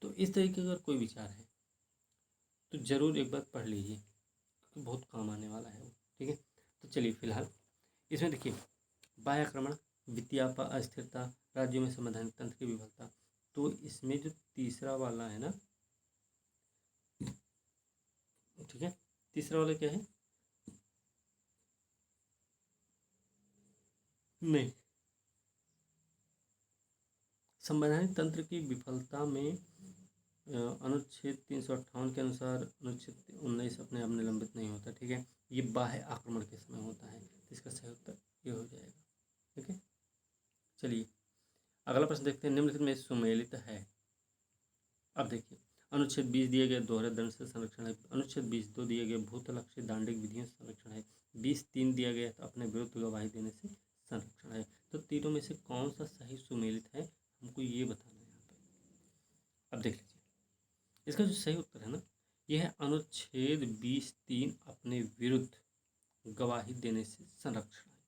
तो इस तरीके का अगर कोई विचार है तो ज़रूर एक बार पढ़ लीजिए, क्योंकि बहुत काम आने वाला है वो, ठीक है। तो चलिए फिलहाल इसमें देखिए बाह्याक्रमण, वित्तीय अस्थिरता, राज्यों में संवैधानिक तंत्र की विफलता। तो इसमें जो तीसरा वाला है ना, ठीक है, तीसरा वाला क्या है? नहीं, संवैधानिक तंत्र की विफलता में अनुच्छेद 358 के अनुसार अनुच्छेद 19 अपने आप निलंबित नहीं होता, ठीक है। ये बाह्य आक्रमण के समय होता है, तो इसका सही उत्तर ये हो जाएगा, ठीक है। चलिए अगला प्रश्न देखते हैं, निम्नलिखित में सुमेलित है। अब देखिए अनुच्छेद 20 दिए गए दोहरे दंड से संरक्षण है, अनुच्छेद 20(2) दिए गए भूतलक्षी दांडिक विधियों से संरक्षण है, 20(3) दिया गया तो अपने विरुद्ध गवाही देने से संरक्षण है। तो तीनों में से कौन सा सही सुमेलित है, हमको ये बताना है यहाँ पे। अब देख लीजिए इसका जो सही उत्तर है ना, यह है अनुच्छेद 20(3) अपने विरुद्ध गवाही देने से संरक्षण है,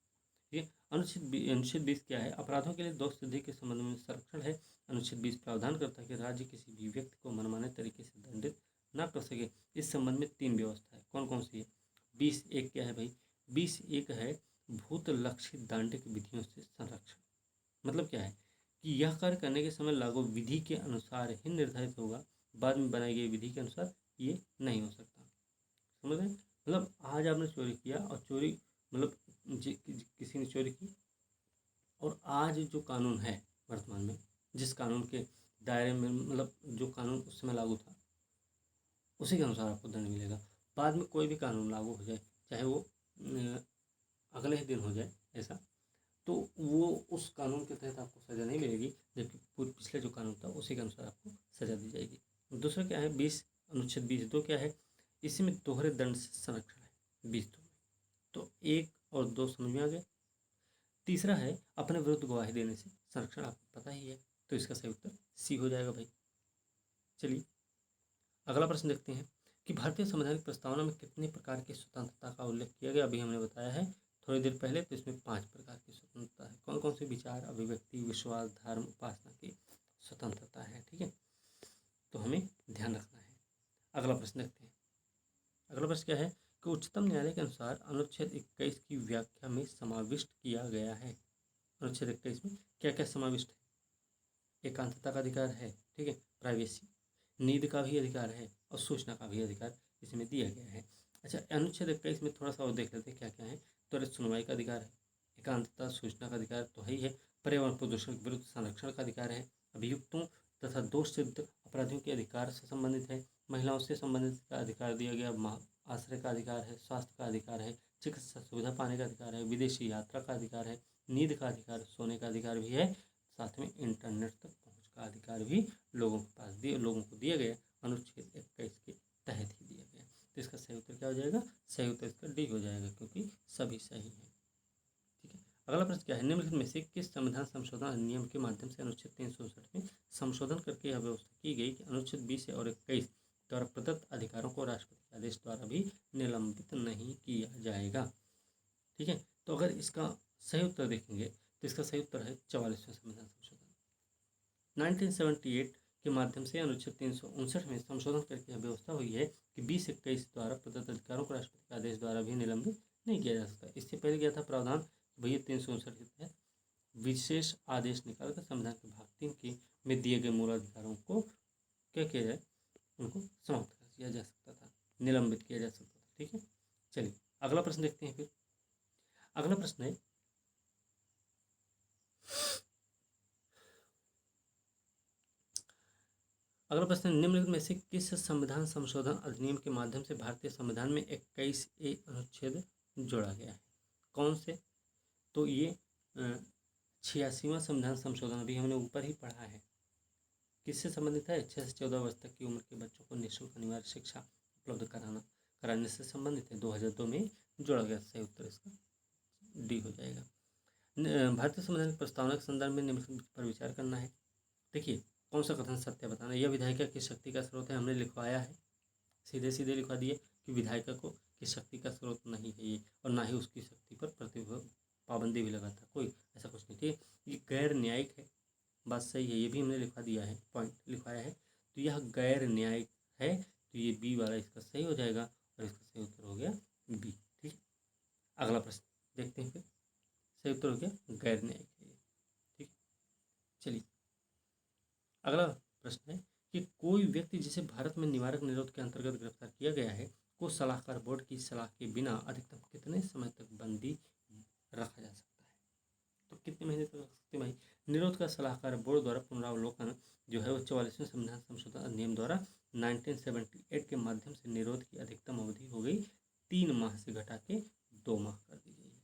ठीक है। अनुच्छेद 20 क्या है? अपराधों के लिए दोष सिद्धि के संबंध में संरक्षण है। अनुच्छेद 20 प्रावधान करता है कि राज्य किसी भी व्यक्ति को मनमाने तरीके से दंडित न कर सके। इस संबंध में 3 व्यवस्था है। कौन कौन सी है? 20(1) क्या है भाई? 20(1) है भूत लक्षित दांडिक विधियों से संरक्षण। मतलब क्या है कि यह कार्य करने के समय लागू विधि के अनुसार ही निर्धारित होगा, बाद में बनाई गई विधि के अनुसार ये नहीं हो सकता। समझ रहे? मतलब आज आपने चोरी किया और चोरी मतलब किसी ने चोरी की, और आज जो कानून है वर्तमान में, जिस कानून के दायरे में मतलब जो कानून उस समय लागू था उसी के अनुसार आपको दंड मिलेगा। बाद में कोई भी कानून लागू हो जाए, चाहे वो अगले ही दिन हो जाए ऐसा, तो वो उस कानून के तहत आपको सज़ा नहीं मिलेगी, जबकि पिछले जो कानून था उसी के अनुसार आपको सज़ा दी जाएगी। दूसरा क्या है? अनुच्छेद 20(2) क्या है? इसमें दोहरे दंड से संरक्षण है 20(2) में। तो 1 और 2 समझ में आ गए। तीसरा है अपने विरुद्ध गवाही देने से संरक्षण, आपको पता ही है, तो इसका सही उत्तर सी हो जाएगा भाई। चलिए अगला प्रश्न देखते हैं कि भारतीय संवैधानिक प्रस्तावना में कितने प्रकार की स्वतंत्रता का उल्लेख किया गया? अभी हमने बताया है थोड़ी देर पहले, तो इसमें 5 प्रकार की स्वतंत्रता है। कौन कौन से? विचार, अभिव्यक्ति, विश्वास, धर्म, उपासना की स्वतंत्रता है। ठीक है, तो हमें ध्यान रखना है। अगला प्रश्न देखते हैं। अगला प्रश्न क्या है कि उच्चतम न्यायालय के अनुसार अनुच्छेद 21 की व्याख्या में समाविष्ट किया गया है। अनुच्छेद 21 में क्या क्या समाविष्ट है? एकांतता का अधिकार है, ठीक है, प्राइवेसी, नींद का भी अधिकार है और सूचना का भी अधिकार इसमें दिया गया है। अच्छा, अनुच्छेद 21 में थोड़ा सा और देख लेते हैं क्या क्या है। त्वरित सुनवाई का अधिकार है, एकांतता, सूचना का अधिकार तो है ही है, पर्यावरण प्रदूषण के विरुद्ध संरक्षण का अधिकार है, अभियुक्तों तथा दोष सिद्ध अपराधियों के अधिकार से संबंधित है, महिलाओं से संबंधित का अधिकार दिया गया, आश्रय का अधिकार है, स्वास्थ्य का अधिकार है, चिकित्सा सुविधा पाने का अधिकार है, विदेशी यात्रा का अधिकार है, नींद का अधिकार, सोने का अधिकार भी है, साथ में इंटरनेट तक पहुंच का अधिकार भी लोगों को दिया गया, अनुच्छेद 21 के तहत ही दिया गया। तो इसका सही उत्तर क्या हो जाएगा? सही उत्तर इसका डी हो जाएगा, क्योंकि सभी सही है। ठीक है, अगला प्रश्न क्या है? निम्नलिखित में से किस संविधान संशोधन अधिनियम के माध्यम से अनुच्छेद 367 में संशोधन करके यह व्यवस्था की गई कि अनुच्छेद 20 और 21 द्वारा प्रदत्त अधिकारों को राष्ट्रपति के आदेश द्वारा भी निलंबित नहीं किया जाएगा? ठीक है, तो अगर इसका सही उत्तर देखेंगे तो इसका सही उत्तर है 44वां संविधान संशोधन 1978 के माध्यम से अनुच्छेद 359 में संशोधन करके यह व्यवस्था हुई है कि 20-21 द्वारा प्रदत्त अधिकारों को राष्ट्रपति के आदेश द्वारा भी निलंबित नहीं किया जा सकता। इससे पहले क्या था प्रावधान? भैया 359 के तहत विशेष आदेश निकालकर संविधान के भाग 3 के में दिए गए मूल अधिकारों को क्या किया जाए? उनको समाप्त कर दिया जा सकता था, निलंबित किया जा सकता था। ठीक है, चलिए अगला प्रश्न देखते हैं। फिर अगला प्रश्न है निम्नलिखित में से किस संविधान संशोधन अधिनियम के माध्यम से भारतीय संविधान में 21A अनुच्छेद जोड़ा गया है? कौन से? तो ये 86वां संविधान संशोधन अभी हमने ऊपर ही पढ़ा है। किससे संबंधित है? 6 से 14 वर्ष तक की उम्र के बच्चों को निःशुल्क अनिवार्य शिक्षा उपलब्ध कराने से संबंधित है। 2002 में जोड़ा गया। सही उत्तर इसका डी हो जाएगा। भारतीय संविधान की प्रस्तावना के संदर्भ में निम्नलिखित पर विचार करना है। देखिए, कौन सा कथन सत्य बताना? यह विधायिका की शक्ति का स्रोत है, हमने लिखवाया है, सीधे सीधे लिखवा दिए कि विधायिका को की शक्ति का स्रोत नहीं है ये, और ना ही उसकी शक्ति पर पाबंदी भी लगाता, कोई ऐसा कुछ नहीं। ठीक है, ये गैर न्यायिक है, बात सही है, ये भी हमने लिखवा दिया है, पॉइंट लिखवाया है। तो यह गैर न्यायिक है, तो ये बी वाला इसका सही हो जाएगा, और इसका सही उत्तर हो गया बी। ठीक है, अगला प्रश्न देखते हैं। फिर सही उत्तर हो गया गैर न्यायिक है ये। ठीक, चलिए अगला प्रश्न है कि कोई व्यक्ति जिसे भारत में निवारक निरोध के अंतर्गत गिरफ्तार किया गया है को सलाहकार बोर्ड की सलाह के बिना अधिकतम कितने समय तक बंदी रखा जा सकता है? तो कितने महीने तक रख सकते हैं भाई? निरोध का सलाहकार बोर्ड द्वारा पुनरावलोकन जो है वो 44वें संविधान संशोधन अधिनियम द्वारा 1978 के माध्यम से निरोध की अधिकतम अवधि हो गई 3 माह से घटा के 2 माह कर दी गई है।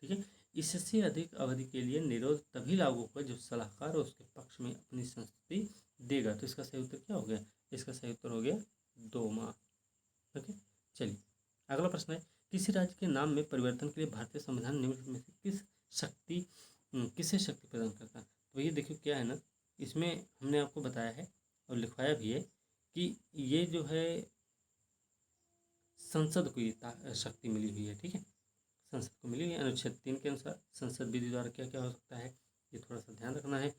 ठीक है, इससे अधिक अवधि के लिए निरोध तभी लागू होगा जब सलाहकार उसके पक्ष में अपनी संस्तुति देगा। तो इसका सही उत्तर क्या हो गया? इसका सही उत्तर हो गया 2 माह। ओके, चलिए अगला प्रश्न है किसी राज्य के नाम में परिवर्तन के लिए भारतीय संविधान निम्नलिखित में से किसे शक्ति प्रदान करता है? तो ये देखिए क्या है ना, इसमें हमने आपको बताया है और लिखवाया भी है कि ये जो है संसद को ये शक्ति मिली हुई है। ठीक है, संसद को मिली। अनुच्छेद 3 के अनुसार संसद विधि द्वारा क्या क्या हो सकता है, ये थोड़ा सा ध्यान रखना है।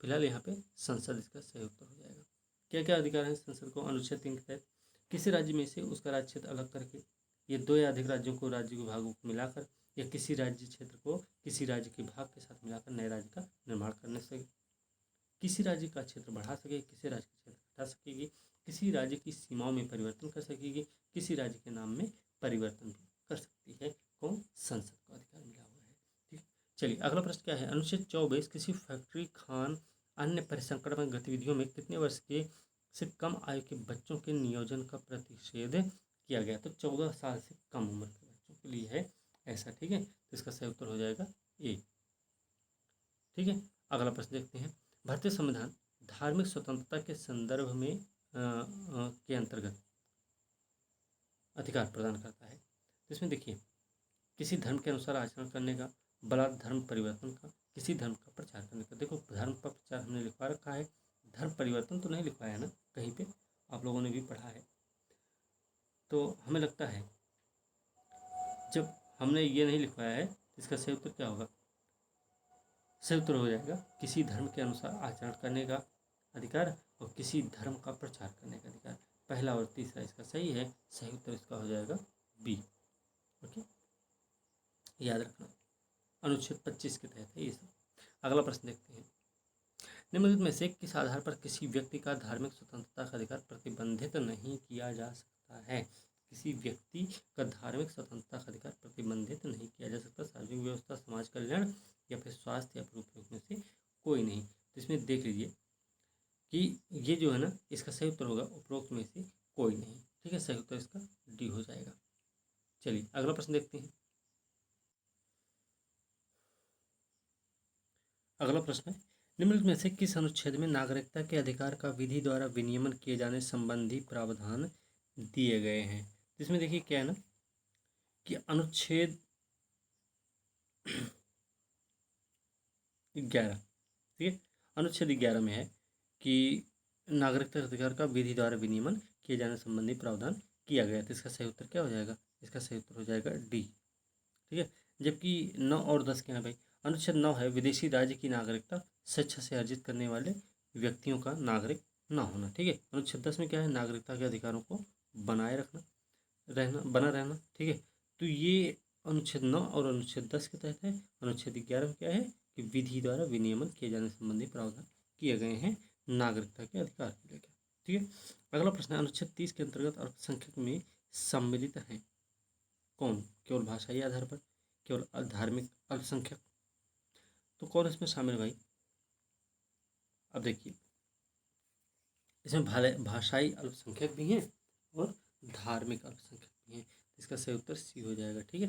फिलहाल यहाँ पे संसद इसका सही उत्तर हो जाएगा। क्या क्या अधिकार है संसद को? अनुच्छेद 3 के तहत किसी राज्य में से उसका राज्य क्षेत्र अलग करके, ये 2 या अधिक राज्यों को, राज्य के भागों को मिलाकर, या किसी राज्य क्षेत्र को किसी राज्य के भाग के साथ मिलाकर नए राज्य का निर्माण करने से किसी राज्य का क्षेत्र बढ़ा सके, किसी राज्य का क्षेत्र घटा सकेगी, किसी राज्य की सीमाओं में परिवर्तन कर सकेगी, किसी राज्य के नाम में परिवर्तन भी कर सकती है। कौन? संसद को अधिकार मिला हुआ है। ठीक, चलिए अगला प्रश्न क्या है? अनुच्छेद 24 किसी फैक्ट्री, खान, अन्य परिसंकटन गतिविधियों में कितने वर्ष के से कम आयु के बच्चों के नियोजन का प्रतिषेध किया गया? तो 14 साल से कम उम्र के बच्चों के लिए है ऐसा। ठीक है, तो इसका सही उत्तर हो जाएगा ए। ठीक है, अगला प्रश्न देखते हैं। भारतीय संविधान धार्मिक स्वतंत्रता के संदर्भ में के अंतर्गत अधिकार प्रदान करता है। तो इसमें देखिए, किसी धर्म के अनुसार आचरण करने का, बलात् धर्म परिवर्तन का, किसी धर्म का प्रचार करने का। देखो, धर्म का प्रचार हमने लिखवा रखा है, धर्म परिवर्तन तो नहीं लिखवाया है ना कहीं पे, आप लोगों ने भी पढ़ा है। तो हमें लगता है जब हमने ये नहीं लिखवाया है, इसका सही उत्तर क्या होगा? सही उत्तर हो जाएगा किसी धर्म के अनुसार आचरण करने का अधिकार और किसी धर्म का प्रचार करने का अधिकार। पहला और तीसरा इसका सही है, सही उत्तर इसका हो जाएगा बी। ओके, याद रखना, अनुच्छेद 25 के तहत है ये सब। अगला प्रश्न देखते हैं। निम्नलिखित में से किस आधार पर किसी व्यक्ति का धार्मिक स्वतंत्रता का अधिकार प्रतिबंधित नहीं किया जा सकता है? किसी व्यक्ति का धार्मिक स्वतंत्रता का अधिकार प्रतिबंधित नहीं किया जा सकता। सार्वजनिक व्यवस्था, समाज कल्याण या फिर स्वास्थ्य या उपयोग में से कोई नहीं। तो इसमें देख लीजिए कि ये जो है ना, इसका सही उत्तर होगा उपरोक्त में से कोई नहीं। ठीक है, सही उत्तर इसका डी हो जाएगा। चलिए अगला प्रश्न देखते हैं। अगला प्रश्न है, निम्नलिखित में से किस अनुच्छेद में नागरिकता के अधिकार का विधि द्वारा विनियमन किए जाने संबंधी प्रावधान दिए गए हैं? इसमें देखिए क्या है ना कि अनुच्छेद 11, ठीक है, अनुच्छेद 11 में है कि नागरिकता के अधिकार का विधि द्वारा विनियमन किए जाने संबंधी प्रावधान किया गया। तो इसका सही उत्तर क्या हो जाएगा? इसका सही उत्तर हो जाएगा डी। ठीक है, जबकि 9 और 10 क्या है भाई? अनुच्छेद 9 है विदेशी राज्य की नागरिकता स्वेच्छा से अर्जित करने वाले व्यक्तियों का नागरिक ना होना। ठीक है, अनुच्छेद 10 में क्या है? नागरिकता के अधिकारों को बनाए बना रहना। ठीक है, तो ये अनुच्छेद 9 और अनुच्छेद 10 के तहत है। अनुच्छेद 11 में क्या है कि विधि द्वारा विनियमन किए जाने संबंधी प्रावधान किए गए हैं नागरिकता के अधिकार को लेकर। ठीक है, अगला प्रश्न है, अनुच्छेद 30 के अंतर्गत अल्पसंख्यक में सम्मिलित है कौन? केवल भाषाई आधार पर, केवल धार्मिक अल्पसंख्यक। तो कौन इसमें शामिल भाई? अब देखिए, इसमें भाषाई अल्पसंख्यक भी हैं और धार्मिक अल्पसंख्यक भी हैं। इसका सही उत्तर सी हो जाएगा। ठीक है,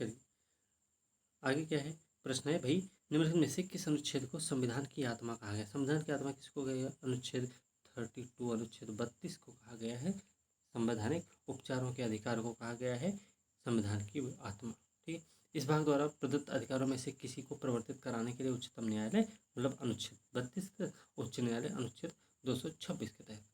चलिए आगे क्या है? प्रश्न है भाई, निम्नलिखित में से किस अनुच्छेद को संविधान की आत्मा कहा गया? संविधान की आत्मा किसको कहा गया? अनुच्छेद 32, अनुच्छेद 32 को कहा गया है संवैधानिक उपचारों के अधिकार को कहा गया है संविधान की आत्मा। ठीक है, इस भाग द्वारा प्रदत्त अधिकारों में से किसी को प्रवर्तित कराने के लिए उच्चतम न्यायालय मतलब अनुच्छेद 32, उच्च न्यायालय अनुच्छेद 226 के तहत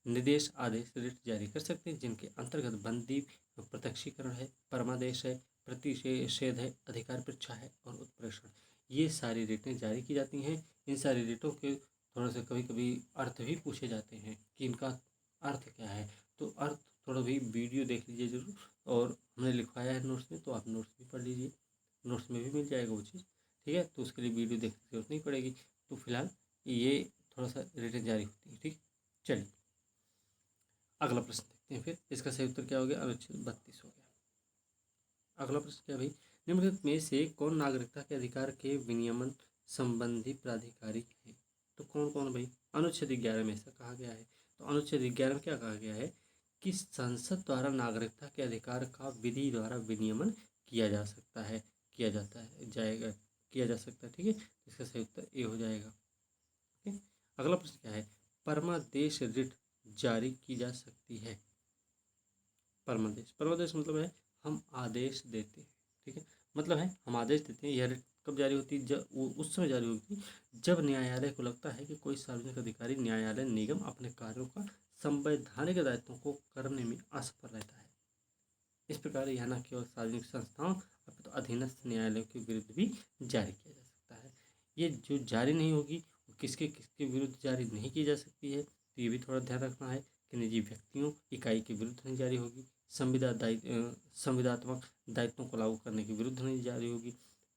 निर्देश, आदेश, रिट जारी कर सकते हैं, जिनके अंतर्गत बंदी, प्रत्यक्षीकरण है, परमादेश है, प्रतिषेध है, अधिकार परीक्षा है और उत्प्रेषण, ये सारी रिटें जारी की जाती हैं। इन सारी रिटों के थोड़ा सा कभी कभी अर्थ भी पूछे जाते हैं कि इनका अर्थ क्या है। तो अर्थ थोड़ा भी वीडियो देख लीजिए जरूर, और हमने लिखवाया है नोट्स में, तो आप नोट्स भी पढ़ लीजिए, नोट्स में भी मिल जाएगा वो चीज़। ठीक है, तो उसके लिए वीडियो देखने की जरूरत नहीं पड़ेगी। तो फिलहाल ये थोड़ा सा रिटें जारी होती है। ठीक, चलिए अगला प्रश्न देखते हैं। फिर इसका सही उत्तर क्या हो गया? अनुच्छेद 32 हो गया। अगला प्रश्न क्या भाई? निम्नलिखित में से कौन नागरिकता के अधिकार के विनियमन संबंधी प्राधिकारी है? तो कौन कौन भाई? अनुच्छेद 11 में ऐसा कहा गया है। तो अनुच्छेद 11 में क्या कहा गया है कि संसद द्वारा नागरिकता के अधिकार का विधि द्वारा विनियमन किया जा सकता है, किया जाता है जाएगा किया जा सकता है। ठीक है, इसका सही उत्तर ए हो जाएगा। ठीक है, अगला प्रश्न क्या है? परमादेश रिट जारी की जा सकती है। परमादेश मतलब है हम आदेश देते हैं। ठीक है, मतलब है हम आदेश देते हैं। यह रिट कब जारी होती है? जब वो उस समय जारी होती है जब न्यायालय को लगता है कि कोई सार्वजनिक अधिकारी, न्यायालय, निगम अपने कार्यों का संवैधानिक दायित्वों को करने में असफल रहता है। इस प्रकार यह न केवल सार्वजनिक संस्थाओं अपितु अधीनस्थ न्यायालयों के विरुद्ध भी जारी किया जा सकता है। ये जो जारी नहीं होगी वो किसके किसके विरुद्ध जारी नहीं की जा सकती है, तो ये भी थोड़ा ध्यान रखना है कि निजी व्यक्तियों इकाई के विरुद्ध नहीं जारी होगी, संविदात्मक दायित्वों को लागू करने के विरुद्ध नहीं जारी होगी,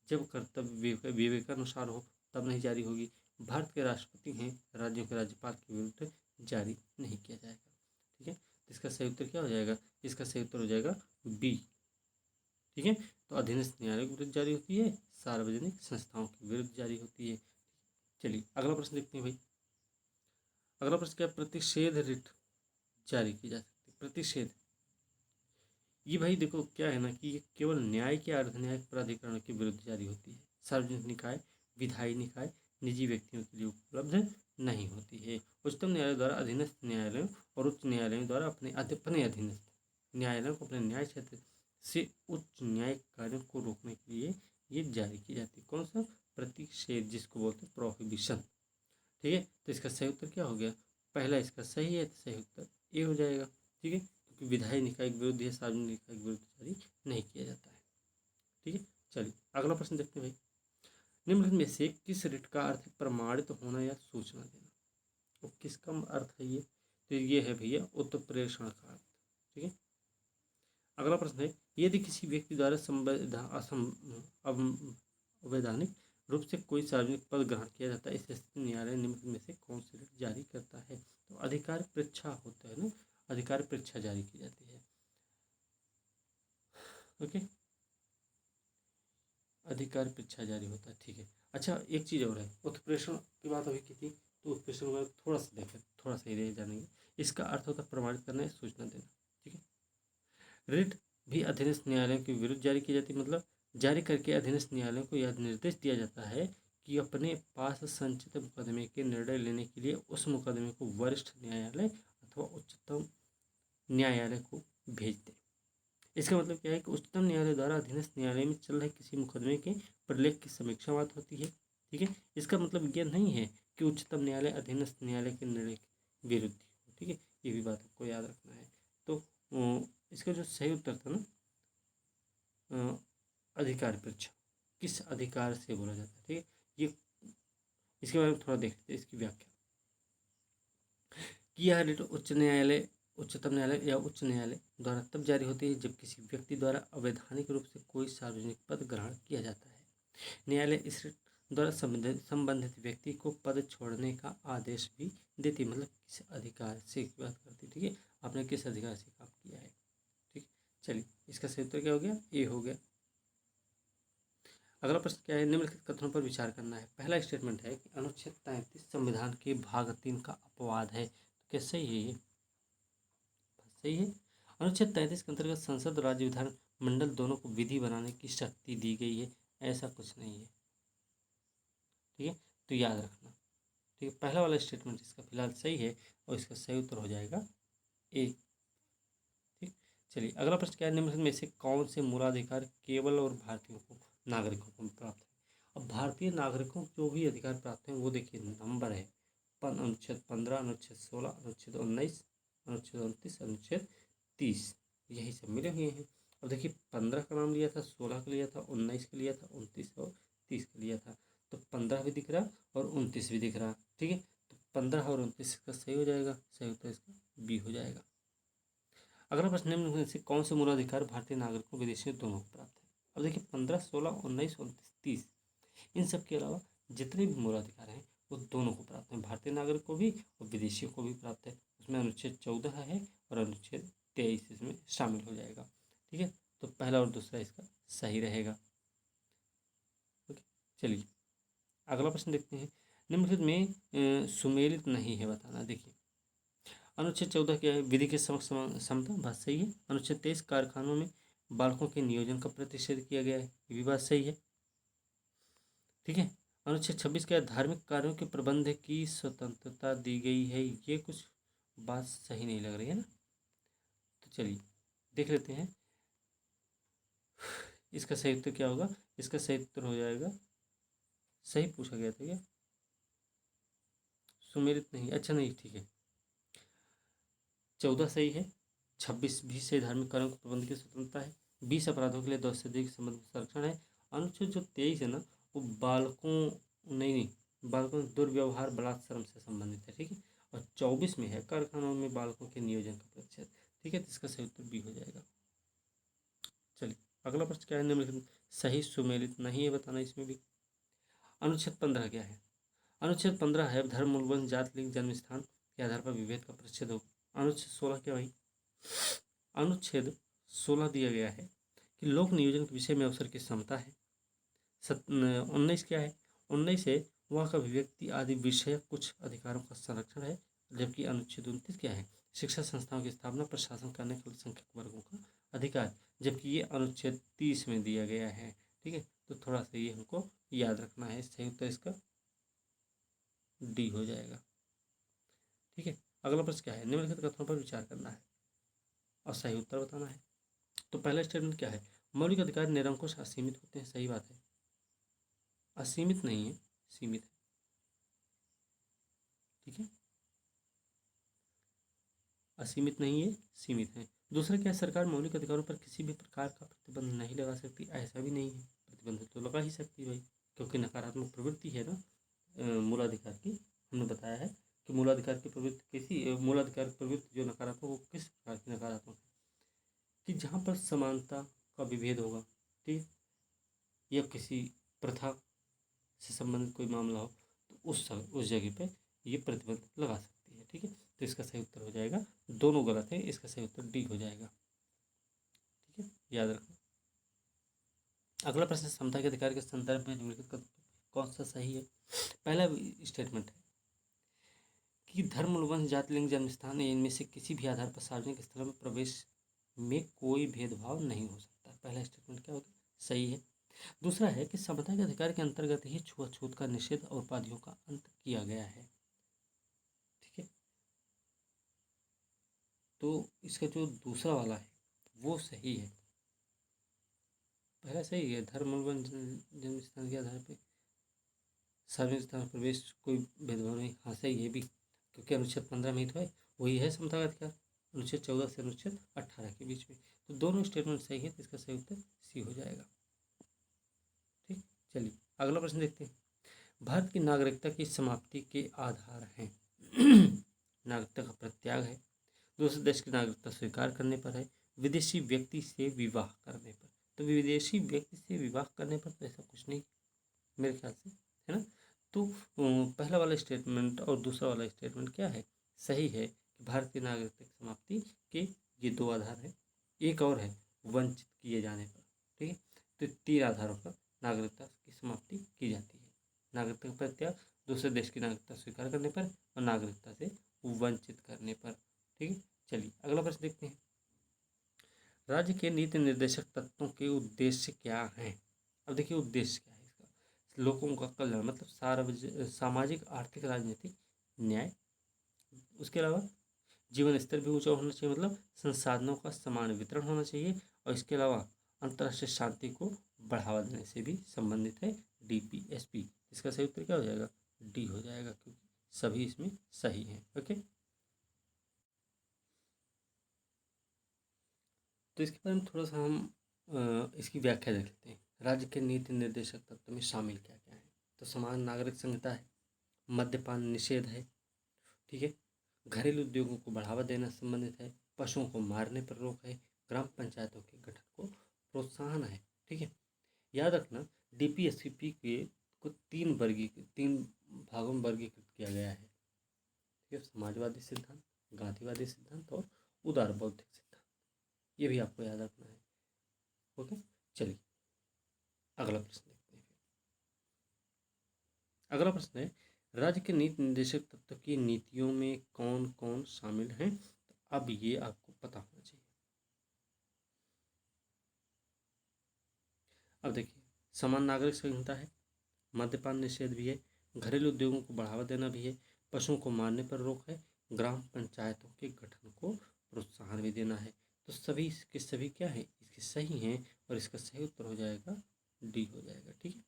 जब कर्तव्य विवेकानुसार हो तब नहीं जारी होगी, भारत के राष्ट्रपति हैं राज्यों के राज्यपाल के विरुद्ध जारी नहीं किया जाएगा। ठीक है, तो इसका सही उत्तर क्या हो जाएगा? इसका सही उत्तर हो जाएगा बी। ठीक है, तो अधीनस्थ न्यायालय के विरुद्ध जारी होती है, सार्वजनिक संस्थाओं के विरुद्ध जारी होती है। चलिए अगला प्रश्न देखते हैं भाई। अगला प्रश्न क्या? प्रतिषेध रिट जारी की जा सकती है। प्रतिषेध, ये भाई देखो क्या है ना कि ये केवल न्याय के अर्ध न्यायिक प्राधिकरण के विरुद्ध जारी होती है, सार्वजनिक निकाय, विधायी निकाय, निजी व्यक्तियों के लिए उपलब्ध नहीं होती है। उच्चतम न्यायालय द्वारा अधीनस्थ न्यायालयों और उच्च न्यायालयों द्वारा अपने अधीनस्थ न्यायालयों को अपने न्याय क्षेत्र से उच्च न्यायिक कार्यों को रोकने के लिए ये जारी की जाती है। कौन सा? प्रतिषेध, जिसको बोलते हैं प्रोहिबिशन। ठीक है, तो इसका सही उत्तर क्या हो गया? पहला इसका सही है, तो सही उत्तर ए हो जाएगा। ठीक है, क्योंकि विधायी निकाय के विरुद्ध या सार्वजनिक निकाय के विरुद्ध जारी नहीं किया जाता है। ठीक है, चलिए अगला प्रश्न देखते हैं भाई। निम्नलिखित में से किस रिट का अर्थ है प्रमाणित होना या सूचना देना? तो किसका अर्थ है ये? तो ये है भैया उत्प्रेषण का अर्थ। ठीक है, अगला प्रश्न है, यदि किसी व्यक्ति द्वारा अवैधानिक रूप से कोई सार्वजनिक पद ग्रहण किया जाता है, इस स्थिति में न्यायालय निम्न में से कौन सी रिट जारी करता है? तो अधिकार परीक्षा होता है ना, अधिकार परीक्षा जारी की जाती है। ओके, अधिकार परीक्षा जारी होता है। ठीक है, अच्छा एक चीज़ और है, उत्प्रेषण की बात अभी की थी, तो उत्प्रेषण को थोड़ा सा देखें, थोड़ा सा ही जानेंगे। इसका अर्थ होता है प्रमाणित करना या सूचना देना। ठीक है, रिट भी अधीनस्थ न्यायालयों के विरुद्ध जारी की जाती है, मतलब जारी करके अधीनस्थ न्यायालयों को यह निर्देश दिया जाता है कि अपने पास संचित मुकदमे के निर्णय लेने के लिए उस मुकदमे को वरिष्ठ न्यायालय अथवा उच्चतम न्यायालय को भेज दें। इसका मतलब क्या है कि उच्चतम न्यायालय द्वारा अधीनस्थ न्यायालय में चल रहे किसी मुकदमे के प्रलेख की समीक्षा बात होती है। ठीक है, इसका मतलब यह नहीं है कि उच्चतम न्यायालय अधीनस्थ न्यायालय के निर्णय के विरुद्ध हो। ठीक है, ये भी बात आपको याद रखना है। तो इसका जो सही उत्तर था ना, अधिकार परीक्षा किस अधिकार से बोला जाता है? ठीक है, ये इसके बारे में थोड़ा देख लेते हैं, इसकी व्याख्या। कि यह रिट उच्च न्यायालय, उच्चतम न्यायालय या उच्च न्यायालय द्वारा तब जारी होती है जब किसी व्यक्ति द्वारा अवैधानिक रूप से कोई सार्वजनिक पद ग्रहण किया जाता है। न्यायालय इस रिट द्वारा संबंधित व्यक्ति को पद छोड़ने का आदेश भी देती, मतलब किस अधिकार से बात करती। ठीक है, आपने किस अधिकार से काम किया है। ठीक, चलिए इसका सही उत्तर क्या हो गया? ए हो गया। अगला प्रश्न क्या है? निम्नलिखित कथनों पर विचार करना है। पहला स्टेटमेंट है कि अनुच्छेद 33 संविधान के भाग 3 का अपवाद है। तो क्या सही है? ये सही है। अनुच्छेद 33 के अंतर्गत संसद, राज्य विधान मंडल दोनों को विधि बनाने की शक्ति दी गई है, ऐसा कुछ नहीं है। ठीक है, तो याद रखना। ठीक है, पहला वाला स्टेटमेंट इसका फिलहाल सही है और इसका सही उत्तर हो जाएगा ए। ठीक, चलिए अगला प्रश्न क्या है? निम्नलिखित में से कौन से मूलाधिकार केवल और भारतीयों को, नागरिकों को प्राप्त है? अब भारतीय नागरिकों को जो भी अधिकार प्राप्त हैं वो देखिए नंबर है, अनुच्छेद 15, अनुच्छेद 16, अनुच्छेद 19, अनुच्छेद 29, अनुच्छेद 30, यही सब मिले हुए हैं। अब देखिए 15 का नाम लिया था, 16 का लिया था, 19 का लिया था, 29 और 30 का लिया था। तो 15 भी दिख रहा और 29 भी दिख रहा। ठीक है, तो 15 और 29 का सही हो जाएगा, सही उत्तर इसका बी हो जाएगा। अगला प्रश्न, निम्न में से कौन से मूलाधिकार भारतीय नागरिकों विदेशियों दोनों को प्राप्त है? अब देखिए 15, 16, 19, 29, 30, इन सब के अलावा जितने भी मूलाधिकार हैं वो दोनों को प्राप्त हैं, भारतीय नागरिक को भी और विदेशियों को भी प्राप्त है। उसमें अनुच्छेद 14 है और अनुच्छेद 23 इसमें शामिल हो जाएगा। ठीक है, तो पहला और दूसरा इसका सही रहेगा। ओके, चलिए अगला प्रश्न देखते हैं। निम्नलिखित में सुमेलित नहीं है बताना। देखिए अनुच्छेद 14 क्या है? विधि के समक्ष समता, बात सही है। अनुच्छेद 23 कारखानों में बालकों के नियोजन का प्रतिषेध किया गया है, ये भी बात सही है। ठीक है, अनुच्छेद 26 क्या है? धार्मिक कार्यों के प्रबंध की स्वतंत्रता दी गई है, ये कुछ बात सही नहीं लग रही है ना। तो चलिए देख लेते हैं इसका सही उत्तर क्या होगा। इसका सही उत्तर हो जाएगा, सही पूछा गया था क्या? सुमेलित नहीं, अच्छा नहीं, ठीक है 14 सही है, 26 20 से धार्मिक कार्यों को प्रबंध की स्वतंत्रता है। 20 अपराधों के लिए 10 से अधिक संबंध संरक्षण है। अनुच्छेद जो 23 है ना, वो बालकों दुर्व्यवहार बलात्कार से संबंधित है, ठीक है। और 24 में है कारखानों में बालकों के नियोजन का प्रतिशत, ठीक है। तो इसका सही उत्तर बी हो जाएगा। चलिए अगला प्रश्न क्या है, निम्नलिखित सही सुमेलित नहीं है बताना इसमें भी। अनुच्छेद 15 क्या है? अनुच्छेद 15 है धर्म मूलवंश जात लिंग जन्म स्थान के आधार पर विभेद का प्रतिषेध होगा। अनुच्छेद 16 क्या भाई? अनुच्छेद 16 दिया गया है कि लोक नियोजन के विषय में अवसर की समता है। 19 क्या है? 19 है वहाँ का अभिव्यक्ति आदि विषय कुछ अधिकारों का संरक्षण है। जबकि अनुच्छेद 29 क्या है? शिक्षा संस्थाओं की स्थापना प्रशासन करने के अल्पसंख्यक वर्गों का अधिकार, जबकि ये अनुच्छेद 30 में दिया गया है, ठीक है। तो थोड़ा सा ये हमको याद रखना है। सही उत्तर इसका डी हो जाएगा, ठीक है। अगला प्रश्न क्या है, निम्नलिखित कथनों पर विचार करना है और सही उत्तर बताना है। तो पहला स्टेटमेंट क्या है? मौलिक अधिकार निरंकुश असीमित होते हैं। सही बात है, असीमित नहीं है, सीमित है, ठीक है। असीमित नहीं है, सीमित है। दूसरा क्या है, सरकार मौलिक अधिकारों पर किसी भी प्रकार का प्रतिबंध नहीं लगा सकती। ऐसा भी नहीं है, प्रतिबंध तो लगा ही सकती है भाई, क्योंकि नकारात्मक प्रवृत्ति है ना मूलाधिकार की। हमने बताया है कि मूलाधिकार की प्रवृत्ति कैसी, मूलाधिकार की प्रवृत्ति जो नकारात्मक, वो किस प्रकार की नकारात्मक है कि जहाँ पर समानता का विभेद होगा, ठीक, या किसी प्रथा से संबंधित कोई मामला हो, तो उस जगह पे ये प्रतिबंध लगा सकती है, ठीक है। तो इसका सही उत्तर हो जाएगा, दोनों गलत है, इसका सही उत्तर डी हो जाएगा, ठीक है, याद रखना। अगला प्रश्न, समता के अधिकार के संदर्भ में निम्नलिखित कौन सा सही है? पहला स्टेटमेंट है कि धर्म मूलवंश जाति लिंग जन्म स्थान इनमें से किसी भी आधार पर सार्वजनिक स्थलों में प्रवेश में कोई भेदभाव नहीं हो सकता। पहला स्टेटमेंट क्या होगा? सही है। दूसरा है कि समता के अधिकार के अंतर्गत ही छुआछूत का निषेध और उपाधियों का अंत किया गया है, ठीक है। तो इसका जो दूसरा वाला है वो सही है। पहला सही है, धर्म मूलवंश जन्म स्थान के आधार पर सार्वजनिक स्थान में प्रवेश कोई भेदभाव नहीं। हाँ सही है भी, क्योंकि अनुच्छेद 15 में ही तो है, वही है समता का अधिकार, अनुच्छेद 14 से अनुच्छेद 18 के बीच में। तो दोनों स्टेटमेंट सही है, तो इसका सही उत्तर सी हो जाएगा, ठीक। चलिए अगला प्रश्न देखते हैं। भारत की नागरिकता की समाप्ति के आधार हैं। नागरिकता का प्रत्याग है, दूसरे देश की नागरिकता स्वीकार करने पर है, विदेशी व्यक्ति से विवाह करने पर। तो विदेशी व्यक्ति से विवाह करने पर तो ऐसा कुछ नहीं मेरे ख्याल से, है ना। तो पहला वाला स्टेटमेंट और दूसरा वाला स्टेटमेंट क्या है? सही है कि भारत की नागरिकता की समाप्ति के ये दो आधार हैं। एक और है वंचित किए जाने पर, ठीक है। तो 3 आधारों पर नागरिकता की समाप्ति की जाती है। नागरिकता का प्रत्याग, दूसरे देश की नागरिकता स्वीकार करने पर, और नागरिकता से वंचित करने पर, ठीक है। चलिए अगला प्रश्न देखते हैं। राज्य के नीति निर्देशक तत्वों के उद्देश्य क्या हैं? अब देखिए उद्देश्य क्या है इसका, लोगों का कल्याण, मतलब सामाजिक आर्थिक राजनीतिक न्याय। उसके अलावा जीवन स्तर भी ऊंचा होना चाहिए, मतलब संसाधनों का समान वितरण होना चाहिए। और इसके अलावा अंतर्राष्ट्रीय शांति को बढ़ावा देने से भी संबंधित है DPSP। इसका सही उत्तर क्या हो जाएगा? डी हो जाएगा, क्योंकि सभी इसमें सही हैं। ओके, तो इसके बारे में थोड़ा सा हम इसकी व्याख्या देख लेते हैं। राज्य के नीति निर्देशक तत्व में शामिल क्या क्या है? तो समान नागरिक संहिता है, मद्यपान निषेध है, ठीक है, घरेलू उद्योगों को बढ़ावा देना संबंधित है, पशुओं को मारने पर रोक है, ग्राम पंचायतों के गठन को प्रोत्साहन है, ठीक है। याद रखना DPSP के को 3 भागों में वर्गीकृत किया गया है, ठीक है। समाजवादी सिद्धांत, गांधीवादी सिद्धांत और उदार बौद्धिक सिद्धांत, ये भी आपको याद रखना है। ओके, चलिए अगला प्रश्न देखते हैं। अगला प्रश्न है, राज्य के नीति निर्देशक तत्व की नीतियों में कौन कौन शामिल हैं? तो अब ये आपको पता होना चाहिए। अब देखिए, समान नागरिक संहिता है, मद्यपान निषेध भी है, घरेलू उद्योगों को बढ़ावा देना भी है, पशुओं को मारने पर रोक है, ग्राम पंचायतों के गठन को प्रोत्साहन भी देना है। तो सभी के सभी क्या है? इसके सही हैं, और इसका सही उत्तर हो जाएगा डी हो जाएगा, ठीक है।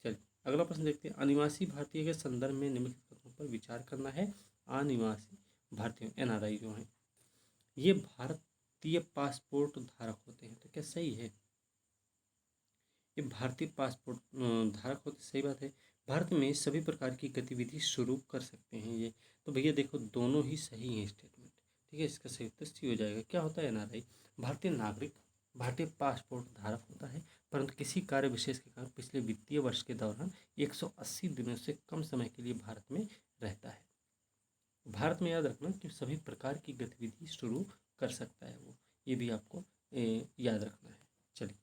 चलिए अगला प्रश्न देखते हैं। अनिवासी भारतीय के संदर्भ में निम्नलिखित कथनों पर विचार करना है। अनिवासी भारतीय NRI जो हैं, ये भारत वित्तीय पासपोर्ट धारक होते हैं। तो क्या सही है? ये भारतीय पासपोर्ट धारक होते, सही बात है। भारत में सभी प्रकार की गतिविधि शुरू कर सकते हैं ये। तो भैया देखो दोनों ही सही हैं स्टेटमेंट, ठीक है। इसका सही उत्तर सी हो जाएगा। क्या होता है एनआरआई? भारतीय नागरिक, भारतीय पासपोर्ट धारक होता है, परंतु किसी कार्य विशेष के कारण पिछले वित्तीय वर्ष के दौरान 180 दिनों से कम समय के लिए भारत में रहता है। भारत में याद रखना कि सभी प्रकार की गतिविधि शुरू कर सकता है वो, ये भी आपको याद रखना है। चलिए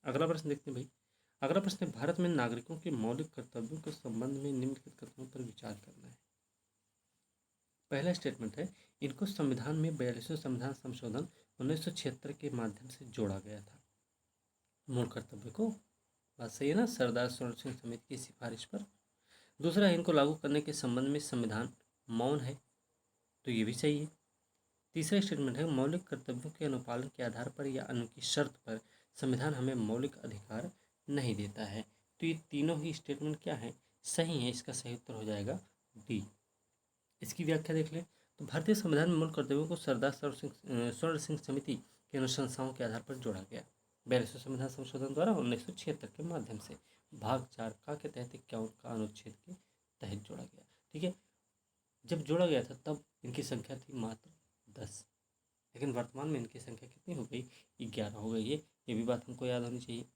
अगला प्रश्न देखते हैं भाई। अगला प्रश्न है, भारत में नागरिकों के मौलिक कर्तव्यों के संबंध में निम्नलिखित कथनों पर विचार करना है। पहला स्टेटमेंट है, इनको संविधान में 42वें संविधान संशोधन 1976 के माध्यम से जोड़ा गया था। मूल कर्तव्य को, बात सही है ना, सरदार स्वर्ण सिंह समिति की सिफारिश पर। दूसरा है, इनको लागू करने के संबंध में संविधान मौन है, तो ये भी सही है। तीसरा स्टेटमेंट है, मौलिक कर्तव्यों के अनुपालन के आधार पर या उनकी शर्त पर संविधान हमें मौलिक अधिकार नहीं देता है। तो ये तीनों ही स्टेटमेंट क्या है? सही है। इसका सही उत्तर हो जाएगा डी। इसकी व्याख्या देख लें तो भारतीय संविधान में मूल कर्तव्यों को सरदार स्वर्ण सिंह समिति की अनुशंसाओं के आधार पर जोड़ा गया 42वें संविधान संशोधन द्वारा 1976 के माध्यम से। भाग 4 का के तहत 51 का अनुच्छेद के तहत जोड़ा गया, ठीक है। जब जोड़ा गया था तब इनकी संख्या थी मात्र 10, लेकिन वर्तमान में इनकी संख्या कितनी हो गई? 11 हो गई है। ये भी बात हमको याद होनी चाहिए,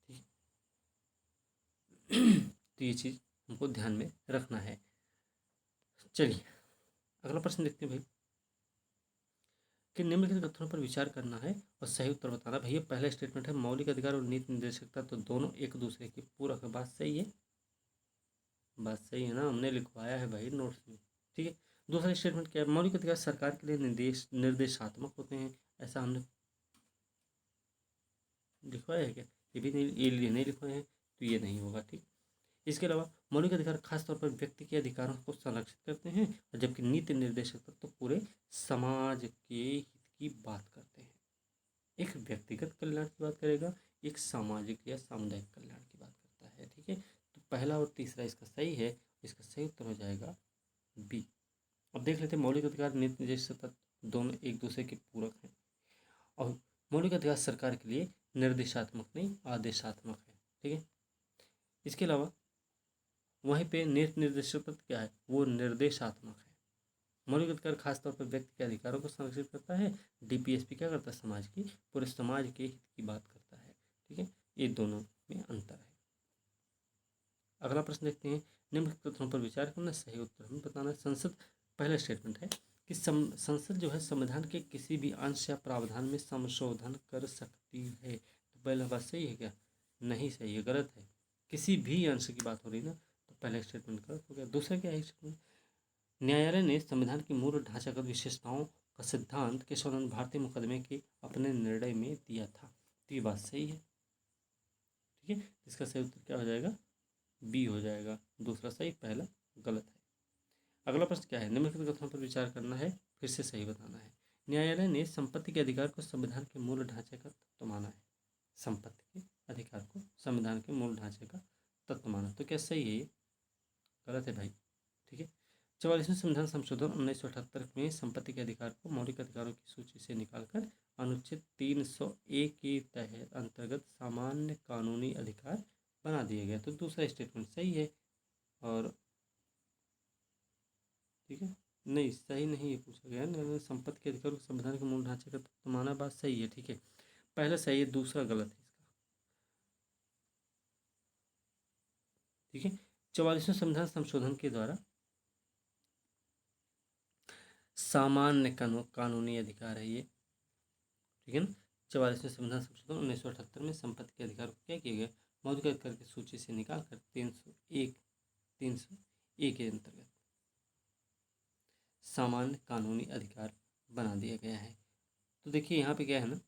ठीक। तो ये चीज़ हमको ध्यान में रखना है। चलिए अगला प्रश्न देखते हैं भाई कि निम्नलिखित कथनों पर विचार करना है और सही उत्तर बताना। भैया पहला स्टेटमेंट है, मौलिक अधिकार और नीति निर्देशकता तो दोनों एक दूसरे की पूरक है। बात सही है, बात सही है ना, हमने लिखवाया है भाई नोट्स में, ठीक है। दूसरा स्टेटमेंट क्या है? मौलिक अधिकार सरकार के लिए निर्देशात्मक होते हैं, ऐसा हमने लिखवाया है क्या? ये भी नहीं, ये नहीं लिखवाए हैं, तो ये नहीं होगा, ठीक। इसके अलावा मौलिक अधिकार खासतौर पर व्यक्ति के अधिकारों को संरक्षित करते हैं, और जबकि नीति निर्देशक तो पूरे समाज के हित की बात करते हैं। एक व्यक्तिगत कल्याण की बात करेगा, एक सामाजिक या सामुदायिक कल्याण की बात करता है, ठीक है। तो पहला और तीसरा इसका सही है। इसका सही उत्तर हो जाएगा बी। अब देख लेते हैं, मौलिक अधिकार नीति निर्देशक दोनों एक दूसरे के पूरक हैं, और मौलिक अधिकार सरकार के लिए निर्देशात्मक नहीं आदेशात्मक है, ठीक है। इसके अलावा वहीं पे नीति निर्देशक क्या है? वो निर्देशात्मक है। मौलिक अधिकार खासतौर पर व्यक्ति के अधिकारों को संरक्षित करता है, डीपीएसपी क्या करता है? समाज की, पूरे समाज के हित की बात करता है, ठीक है। ये दोनों में अंतर है। अगला प्रश्न देखते हैं, निम्नलिखित कथनों पर विचार करना, सही उत्तर हमें बताना है। संसद, पहला स्टेटमेंट है कि संसद जो है संविधान के किसी भी अंश या प्रावधान में संशोधन कर सकती है। तो पहला बात सही है क्या? नहीं सही है, गलत है। किसी भी अंश की बात हो रही ना, तो पहला स्टेटमेंट गलत हो गया। दूसरा क्या है स्टेटमेंट? न्यायालय ने संविधान की मूल ढांचागत विशेषताओं का सिद्धांत केशवानंद भारती मुकदमे के अपने निर्णय में दिया था। तो ये बात सही है, ठीक है। इसका सही उत्तर क्या हो जाएगा? बी हो जाएगा। दूसरा सही, पहला गलत है। अगला प्रश्न क्या है? निम्नलिखित कथनों पर विचार करना है, फिर से सही बताना है। न्यायालय ने संपत्ति के अधिकार को संविधान के मूल ढांचे का तत्व माना है। संपत्ति के अधिकार को संविधान के मूल ढांचे का तत्व माना, तो क्या सही है? ये गलत है भाई, ठीक है। 44वें संविधान संशोधन 1978 में संपत्ति के अधिकार को मौलिक अधिकारों की सूची से निकालकर अनुच्छेद 301 के तहत अंतर्गत सामान्य कानूनी अधिकार बना दिया गया। तो दूसरा स्टेटमेंट सही है, और ठीक है, नहीं सही नहीं ये पूछा गया ना, संपत्ति के अधिकार को संविधान के मूल ढांचे का तत्व माना, बात सही है, ठीक है। पहला सही है, दूसरा गलत है इसका, ठीक है। 44वें संविधान संशोधन के द्वारा सामान्य कानूनी अधिकार है ये, ठीक है ना। 44वें संविधान संशोधन 1978 में संपत्ति के अधिकार को क्या किया गया? मौलिक अधिकार की सूची से निकालकर 301 के अंतर्गत सामान्य कानूनी अधिकार बना दिया गया है। तो देखिए यहाँ पे क्या है ना,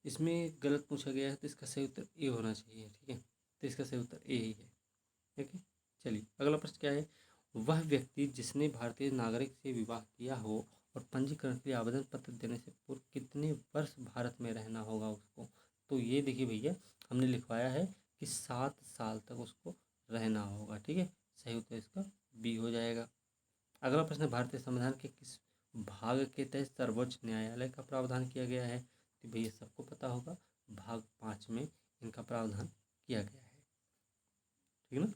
इसमें गलत पूछा गया है, तो इसका सही उत्तर ए होना चाहिए, ठीक है। तो इसका सही उत्तर ए ही है, ठीक है। चलिए अगला प्रश्न क्या है? वह व्यक्ति जिसने भारतीय नागरिक से विवाह किया हो और पंजीकरण के लिए आवेदन पत्र देने से पूर्व कितने वर्ष भारत में रहना होगा उसको? तो ये देखिए भैया, हमने लिखवाया है कि 7 साल तक उसको रहना होगा, ठीक है। सही उत्तर इसका बी हो जाएगा। अगला प्रश्न है, भारतीय संविधान के किस भाग के तहत सर्वोच्च न्यायालय का प्रावधान किया गया है? तो भैया सबको पता होगा, भाग 5 में इनका प्रावधान किया गया है, ठीक है ना,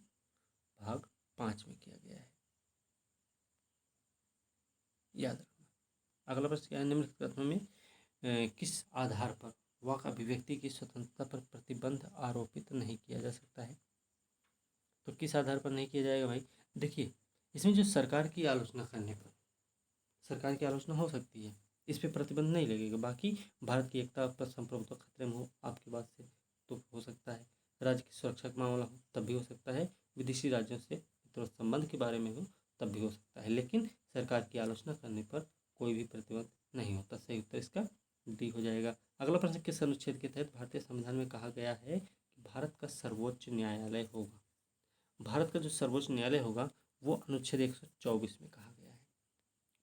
भाग 5 में किया गया है, याद रखना। अगला प्रश्न क्या है, निम्नलिखित कथनों में किस आधार पर वाक अभिव्यक्ति की स्वतंत्रता पर प्रतिबंध आरोपित नहीं किया जा सकता है? तो किस आधार पर नहीं किया जाएगा भाई? देखिए, इसमें जो सरकार की आलोचना करने पर, सरकार की आलोचना हो सकती है, इस पे प्रतिबंध नहीं लगेगा। बाकी भारत की एकता पर संप्रभुत्व खतरे में हो आपकी बात से तो हो सकता है, राज्य की सुरक्षा का मामला हो तब भी हो सकता है, विदेशी राज्यों से मित्रवत संबंध के बारे में हो तब भी हो सकता है, लेकिन सरकार की आलोचना करने पर कोई भी प्रतिबंध नहीं होता। सही उत्तर इसका डी हो जाएगा। अगला प्रश्न, किस अनुच्छेद के तहत भारतीय संविधान में कहा गया है कि भारत का सर्वोच्च न्यायालय होगा? भारत का जो सर्वोच्च न्यायालय होगा वो अनुच्छेद 124 में कहा गया है,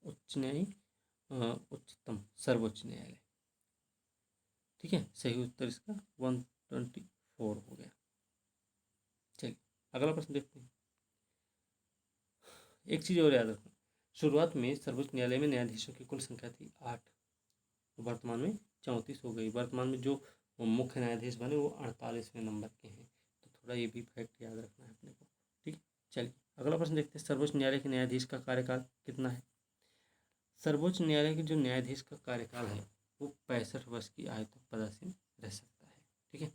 उच्च न्याय उच्चतम सर्वोच्च न्यायालय, ठीक है। सही उत्तर इसका 124 हो गया। चलिए अगला प्रश्न देखते हैं। एक चीज और याद रखना, शुरुआत में सर्वोच्च न्यायालय में न्यायाधीशों की कुल संख्या थी 8, वर्तमान में 34 हो गई। वर्तमान में जो मुख्य न्यायाधीश बने वो 48वें नंबर के हैं, तो थोड़ा ये भी फैक्ट याद रखना है अपने को, ठीक। चलिए अगला प्रश्न देखते हैं, सर्वोच्च न्यायालय के न्यायाधीश का कार्यकाल कितना है? सर्वोच्च न्यायालय के जो न्यायाधीश का कार्यकाल है वो 65 वर्ष की आयु तक पदासीन रह सकता है, ठीक है।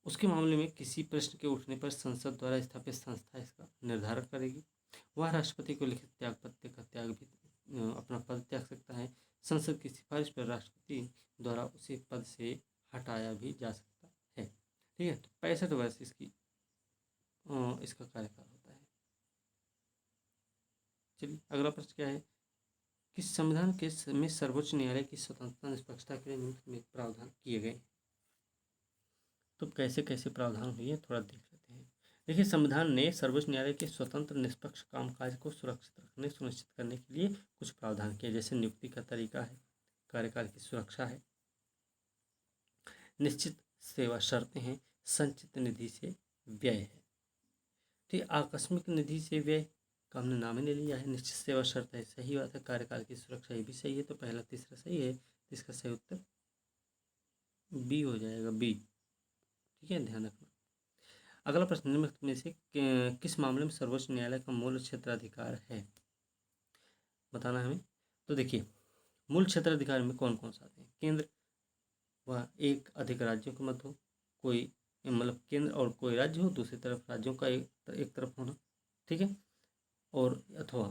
उसके मामले में किसी प्रश्न के उठने पर संसद द्वारा स्थापित संस्था इसका निर्धारण करेगी। वह राष्ट्रपति को लिखित त्यागपत्र का त्याग भी अपना पद त्याग सकता है। संसद की सिफारिश पर राष्ट्रपति द्वारा उसे पद से हटाया भी जा सकता है, ठीक है। तो 65 वर्ष इसका कार्यकाल होता है। चलिए अगला प्रश्न क्या है, किस संविधान के में सर्वोच्च न्यायालय की स्वतंत्रता निष्पक्षता के लिए निम्नलिखित प्रावधान किए गए? तो कैसे कैसे प्रावधान हुए हैं थोड़ा देख लेते हैं। देखिए, संविधान ने सर्वोच्च न्यायालय के स्वतंत्र निष्पक्ष कामकाज को सुरक्षित रखने सुनिश्चित करने के लिए कुछ प्रावधान किए, जैसे नियुक्ति का तरीका है, कार्यकाल की सुरक्षा है, निश्चित सेवा शर्तें हैं, संचित निधि से व्यय है। ठीक, आकस्मिक निधि से व्यय का हमने नाम ही ले लिया है। निश्चित सेवा शर्त है, सही बात है। कार्यकाल की सुरक्षा, ये भी सही है। तो पहला तीसरा सही है, तो इसका सही उत्तर बी हो जाएगा, बी, ठीक है, ध्यान रखना। अगला प्रश्न, निम्नलिखित में से किस मामले में सर्वोच्च न्यायालय का मूल क्षेत्राधिकार है, बताना है हमें। तो देखिए, मूल क्षेत्राधिकार में कौन कौन सा आते हैं? केंद्र व एक अधिक राज्यों के मध्य हो, कोई मतलब केंद्र और कोई राज्य हो, दूसरी तरफ राज्यों का एक तरफ होना, ठीक है, और अथवा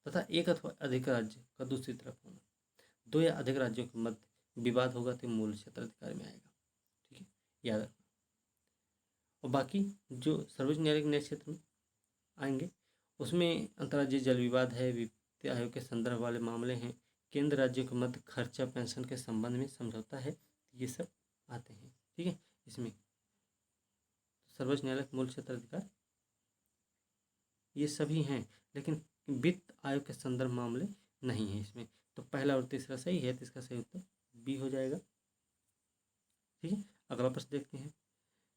तथा एक अथवा अधिक राज्य का दूसरी तरफ होना, दो या अधिक राज्यों के मध्य विवाद होगा तो मूल क्षेत्राधिकार में आएगा, ठीक है, याद रखना। और बाकी जो सर्वोच्च न्यायालय के न्याय क्षेत्र में आएंगे उसमें अंतर्राज्यीय जल विवाद है, वित्त आयोग के संदर्भ वाले मामले हैं, केंद्र राज्यों के मध्य खर्चा पेंशन के संबंध में समझौता है, ये सब आते हैं, ठीक है। इसमें सर्वोच्च न्यायालय मूल क्षेत्राधिकार ये सभी हैं, लेकिन वित्त आयोग के संदर्भ मामले नहीं है इसमें। तो पहला और तीसरा सही है, तो इसका सही उत्तर बी हो जाएगा, ठीक है। अगला प्रश्न देखते हैं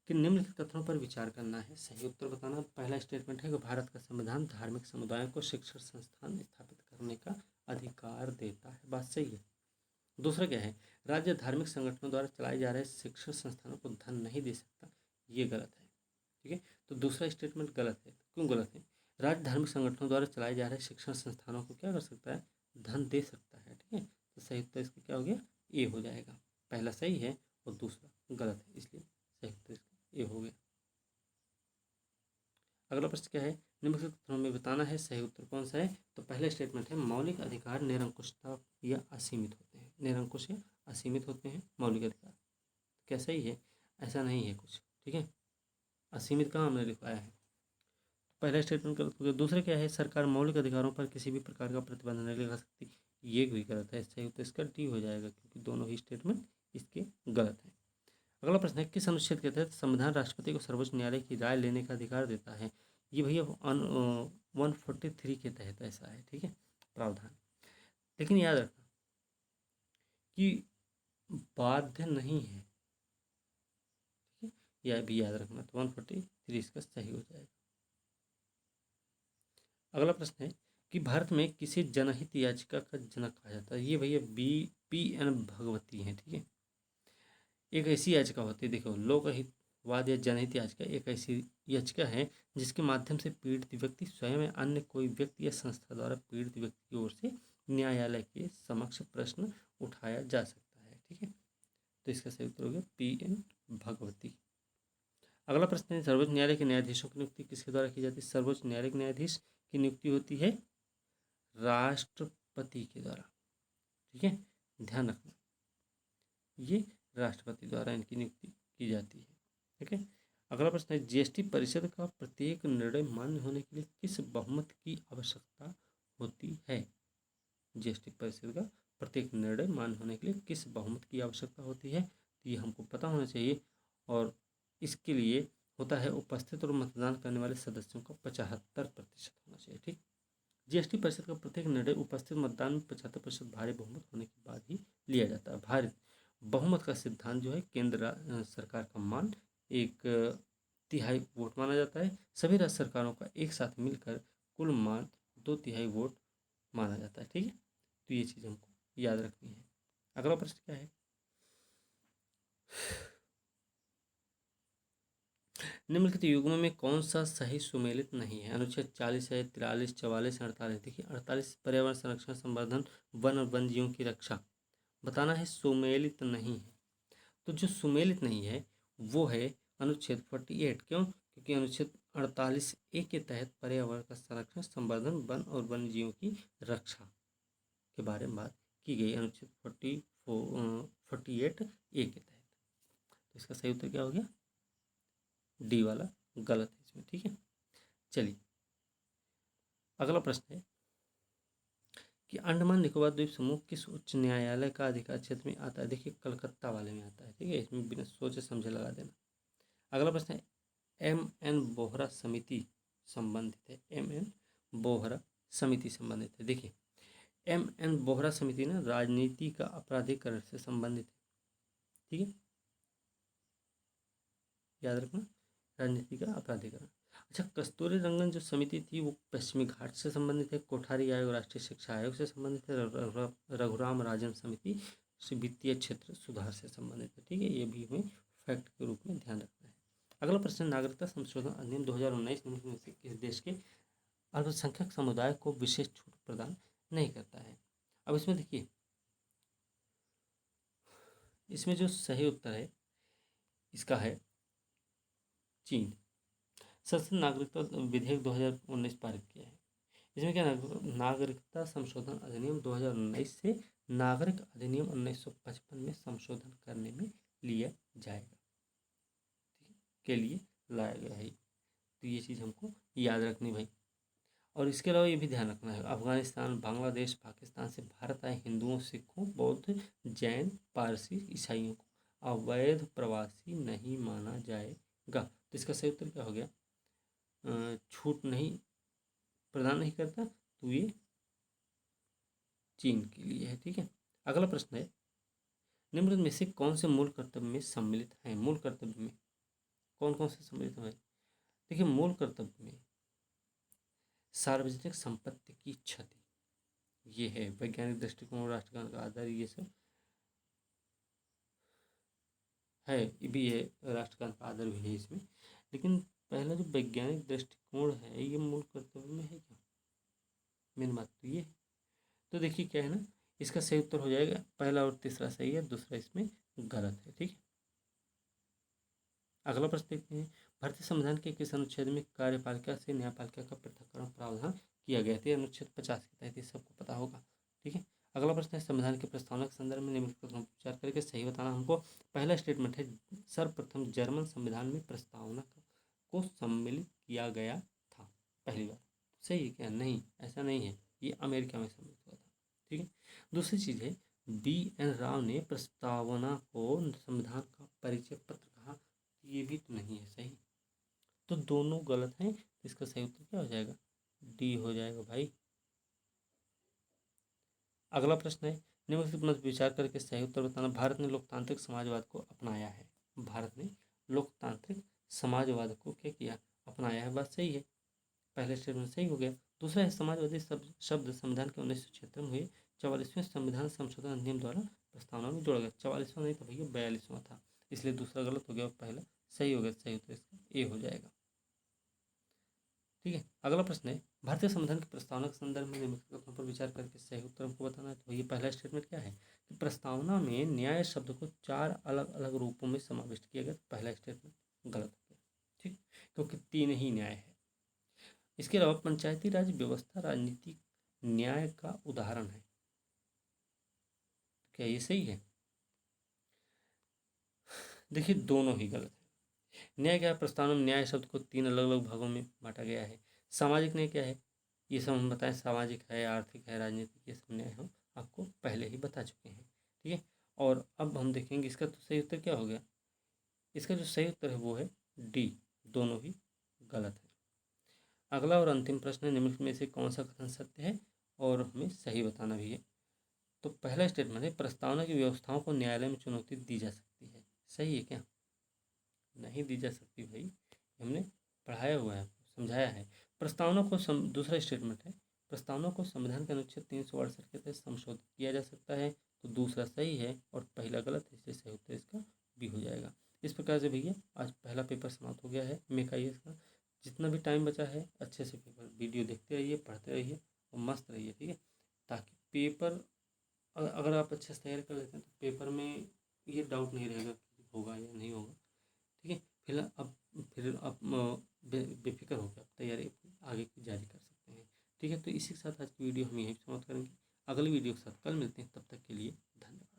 कि निम्नलिखित कथनों पर विचार करना है, सही उत्तर बताना। पहला स्टेटमेंट है कि भारत का संविधान धार्मिक समुदायों को शिक्षण संस्थान स्थापित करने का अधिकार देता है, बात सही है। दूसरा क्या है, राज्य धार्मिक संगठनों द्वारा चलाए जा रहे शिक्षण संस्थानों को धन नहीं दे सकता, ये गलत है, ठीक है। तो दूसरा स्टेटमेंट गलत है, क्यों गलत है? राज्य धार्मिक संगठनों द्वारा चलाए जा रहे शिक्षण संस्थानों को क्या कर सकता है? धन दे सकता है, ठीक है। तो सही उत्तर इसका क्या हो गया? ए हो जाएगा। पहला सही है और दूसरा गलत है, इसलिए सही उत्तर इसका ए हो गया। अगला प्रश्न क्या है, निम्नलिखित कथनों में बताना है सही उत्तर कौन सा है। तो पहला स्टेटमेंट है, मौलिक अधिकार निरंकुशता या असीमित होते हैं, निरंकुश या असीमित होते हैं मौलिक अधिकार। क्या सही है? ऐसा नहीं है कुछ, ठीक है। असीमित कहाँ हमने लिखवाया है? पहला स्टेटमेंट गलत हो गया। दूसरा क्या है, सरकार मौलिक अधिकारों पर किसी भी प्रकार का प्रतिबंध नहीं लगा सकती, ये भी गलत है। सही उत्तर इसका डी हो जाएगा, क्योंकि दोनों ही स्टेटमेंट इसके गलत हैं। अगला प्रश्न है, किस अनुच्छेद के तहत संविधान राष्ट्रपति को सर्वोच्च न्यायालय की राय लेने का अधिकार देता है? ये भैया 143 के तहत ऐसा है, ठीक है, प्रावधान। लेकिन याद रखना कि बाध्य नहीं है, ठीक है, यह भी याद रखना। तो 143 इसका सही हो जाएगा। अगला प्रश्न है कि भारत में किसी जनहित याचिका का जनक कहा जाता है। ये भैया P.N. भगवती हैं, ठीक है। एक ऐसी याचिका होती है, देखो, लोकहितवाद या जनहित याचिका एक ऐसी याचिका है जिसके माध्यम से पीड़ित व्यक्ति स्वयं या अन्य कोई व्यक्ति या संस्था द्वारा पीड़ित व्यक्ति की ओर से न्यायालय के समक्ष प्रश्न उठाया जा सकता है, ठीक है। तो इसका सही उत्तर हो गया P.N. भगवती। अगला प्रश्न है, सर्वोच्च न्यायालय के न्यायाधीशों की नियुक्ति किसके द्वारा की जाती है? सर्वोच्च न्यायालय के न्यायाधीश की नियुक्ति होती है राष्ट्रपति के द्वारा, ठीक है, ध्यान रखना, ये राष्ट्रपति द्वारा इनकी नियुक्ति की जाती है, ठीक है। अगला प्रश्न है, जीएसटी परिषद का प्रत्येक निर्णय मान्य होने के लिए किस बहुमत की आवश्यकता होती है? जीएसटी परिषद का प्रत्येक निर्णय मान्य होने के लिए किस बहुमत की आवश्यकता होती है? तो ये हमको पता होना चाहिए, और इसके लिए होता है उपस्थित और मतदान करने वाले सदस्यों का 75% होना चाहिए, ठीक। जीएसटी परिषद का प्रत्येक निर्णय उपस्थित मतदान में 75% भारी बहुमत होने के बाद ही लिया जाता है। भारी बहुमत का सिद्धांत जो है केंद्र सरकार का मान 1/3 वोट माना जाता है। सभी राज्य सरकारों का एक साथ मिलकर कुल मान 2/3 वोट माना जाता है, ठीक है। तो ये चीज़ हमको याद रखनी है। अगला प्रश्न क्या है, निम्नलिखित युग्मों में कौन सा सही सुमेलित नहीं है? अनुच्छेद 40 है, 43, 44, 48। देखिए 48 पर्यावरण संरक्षण, संवर्धन, वन और वन्यजीवों की रक्षा, बताना है सुमेलित नहीं है। तो जो सुमेलित नहीं है वो है अनुच्छेद 48। क्यों? क्योंकि अनुच्छेद 48A के तहत पर्यावरण का संरक्षण, संवर्धन, वन और वन्यजीवों की रक्षा के बारे में बात की गई, अनुच्छेद 48A के तहत। तो इसका सही उत्तर क्या हो गया? डी वाला गलत है इसमें, ठीक है। चलिए अगला प्रश्न है कि अंडमान निकोबार द्वीप समूह किस उच्च न्यायालय का अधिकार क्षेत्र में आता है? देखिए कलकत्ता वाले में आता है, ठीक है, इसमें बिना सोचे समझे लगा देना। अगला प्रश्न है, M.N. बोहरा समिति संबंधित है, M.N. बोहरा समिति संबंधित है। देखिए M.N. बोहरा समिति ना राजनीति का अपराधीकरण से संबंधित है, ठीक है, याद रखना, राजनीति का अपराधीकरण। अच्छा, कस्तूरी रंगन जो समिति थी वो पश्चिमी घाट से संबंधित है। कोठारी आयोग राष्ट्रीय शिक्षा आयोग से संबंधित है। रघुराम राजन समिति वित्तीय क्षेत्र सुधार से संबंधित है, ठीक है। ये भी हमें फैक्ट के रूप में ध्यान रखना है। अगला प्रश्न, नागरिकता संशोधन अधिनियम 2019 में से किस देश के अल्पसंख्यक समुदाय को विशेष छूट प्रदान नहीं करता है? अब इसमें देखिए, इसमें जो सही उत्तर है इसका है चीन। संसद नागरिकता विधेयक 2019 पारित किया है। इसमें क्या, नागरिकता संशोधन अधिनियम 2019 से नागरिक अधिनियम 1955 में संशोधन करने में लिया जाएगा, के लिए लाया गया है। तो ये चीज़ हमको याद रखनी भाई। और इसके अलावा ये भी ध्यान रखना है, अफगानिस्तान, बांग्लादेश, पाकिस्तान से भारत आए हिंदुओं, सिखों, बौद्ध, जैन, पारसी, ईसाइयों को अवैध प्रवासी नहीं माना जाएगा। तो इसका सही उत्तर क्या हो गया? छूट नहीं प्रदान नहीं करता, तो ये चीन के लिए है, ठीक है। अगला प्रश्न है, निम्नलिखित में से कौन से मूल कर्तव्य में सम्मिलित हैं? मूल कर्तव्य में कौन कौन से सम्मिलित हैं? देखिए मूल कर्तव्य में सार्वजनिक संपत्ति की क्षति, ये है। वैज्ञानिक दृष्टिकोण, राष्ट्रगान का आदर, ये सब है, ये भी है, राष्ट्रगान का आदर भी है इसमें। लेकिन पहला जो वैज्ञानिक दृष्टिकोण है ये मूल कर्तव्य में है क्या? मेन बात तो ये है। तो देखिए क्या है ना, इसका सही उत्तर हो जाएगा पहला और तीसरा सही है, दूसरा इसमें गलत है, ठीक है। अगला प्रश्न देखते हैं, भारतीय संविधान के किस अनुच्छेद में कार्यपालिका से न्यायपालिका का पृथक्करण प्रावधान किया गया था? अनुच्छेद 50 के तहत, ये सबको पता होगा, ठीक है। अगला प्रश्न है, संविधान के प्रस्तावना के संदर्भ में निम्नलिखित कथनों पर विचार करके सही बताना हमको। पहला स्टेटमेंट है, सर्वप्रथम जर्मन संविधान में प्रस्तावना को सम्मिलित किया गया था। पहली बात सही है क्या? नहीं, ऐसा नहीं है, ये अमेरिका में सम्मिलित हुआ था, ठीक है। दूसरी चीज़ है, B.N. राव ने प्रस्तावना को संविधान का परिचय पत्र कहा, ये भी तो नहीं है सही। तो दोनों गलत हैं, इसका सही उत्तर क्या हो जाएगा? डी हो जाएगा भाई। अगला प्रश्न है, निम्नलिखित मत विचार करके सही उत्तर बताना। भारत ने लोकतांत्रिक समाजवाद को अपनाया है। भारत ने लोकतांत्रिक समाजवाद को क्या किया? अपनाया है, बात सही है। पहले स्टेटमेंट सही हो गया। दूसरा है समाजवादी शब्द संविधान के 1976 में हुए 44वें संविधान संशोधन अधिनियम द्वारा प्रस्तावना में जोड़ा गया। 44वां नहीं था भैया, 42वां था, इसलिए दूसरा गलत हो गया और पहला सही हो गया। सही तो इसका ए हो जाएगा। ठीक है, अगला प्रश्न है भारतीय संविधान की प्रस्तावना के संदर्भ में निम्नलिखित कथनों पर विचार करके सही उत्तर हमको बताना है। तो ये पहला स्टेटमेंट क्या है कि प्रस्तावना में न्याय शब्द को 4 अलग अलग रूपों में समाविष्ट किया गया। पहला स्टेटमेंट गलत हो गया, ठीक, क्योंकि 3 ही न्याय है। इसके अलावा पंचायती राज व्यवस्था राजनीतिक न्याय का उदाहरण है। क्या ये सही है? देखिए दोनों ही गलत है। न्याय क्या है? प्रस्तावना में न्याय शब्द को 3 अलग अलग भागों में बांटा गया है। सामाजिक न्याय क्या है? ये सब हम बताएं, सामाजिक है, आर्थिक है, राजनीतिक, ये सब न्याय हम आपको पहले ही बता चुके हैं। ठीक है, और अब हम देखेंगे इसका तो सही उत्तर क्या हो गया। इसका जो सही उत्तर है वो है डी, दोनों ही गलत है। अगला और अंतिम प्रश्न है निम्नलिखित में से कौन सा कथन सत्य है और हमें सही बताना भी है। तो पहला स्टेटमेंट है प्रस्तावना की व्यवस्थाओं को न्यायालय में चुनौती दी जा सकती है। सही है क्या? नहीं दी जा सकती भाई, हमने पढ़ाया हुआ है, समझाया है। प्रस्तावना को दूसरा स्टेटमेंट है प्रस्तावना को संविधान के अनुच्छेद 368 के तहत संशोधित किया जा सकता है। तो दूसरा सही है और पहला गलत है, इसलिए सही उत्तर इसका बी हो जाएगा। इस प्रकार से भैया आज पहला पेपर समाप्त हो गया है MECIS का। जितना भी टाइम बचा है अच्छे से पेपर वीडियो देखते रहिए, पढ़ते रहिए और मस्त रहिए, ठीक है, ताकि पेपर अगर आप अच्छे से तैयारी कर लेते हैं तो पेपर में ये डाउट नहीं रहेगा कि होगा या नहीं होगा। ठीक है, फिलहाल अब फिर आप बेफिक्र होकर आप तैयारी आगे की जारी कर सकते हैं। ठीक है, तो इसी के साथ आज की वीडियो हम यहीं समाप्त करेंगे। अगली वीडियो के साथ कल मिलते हैं, तब तक के लिए धन्यवाद।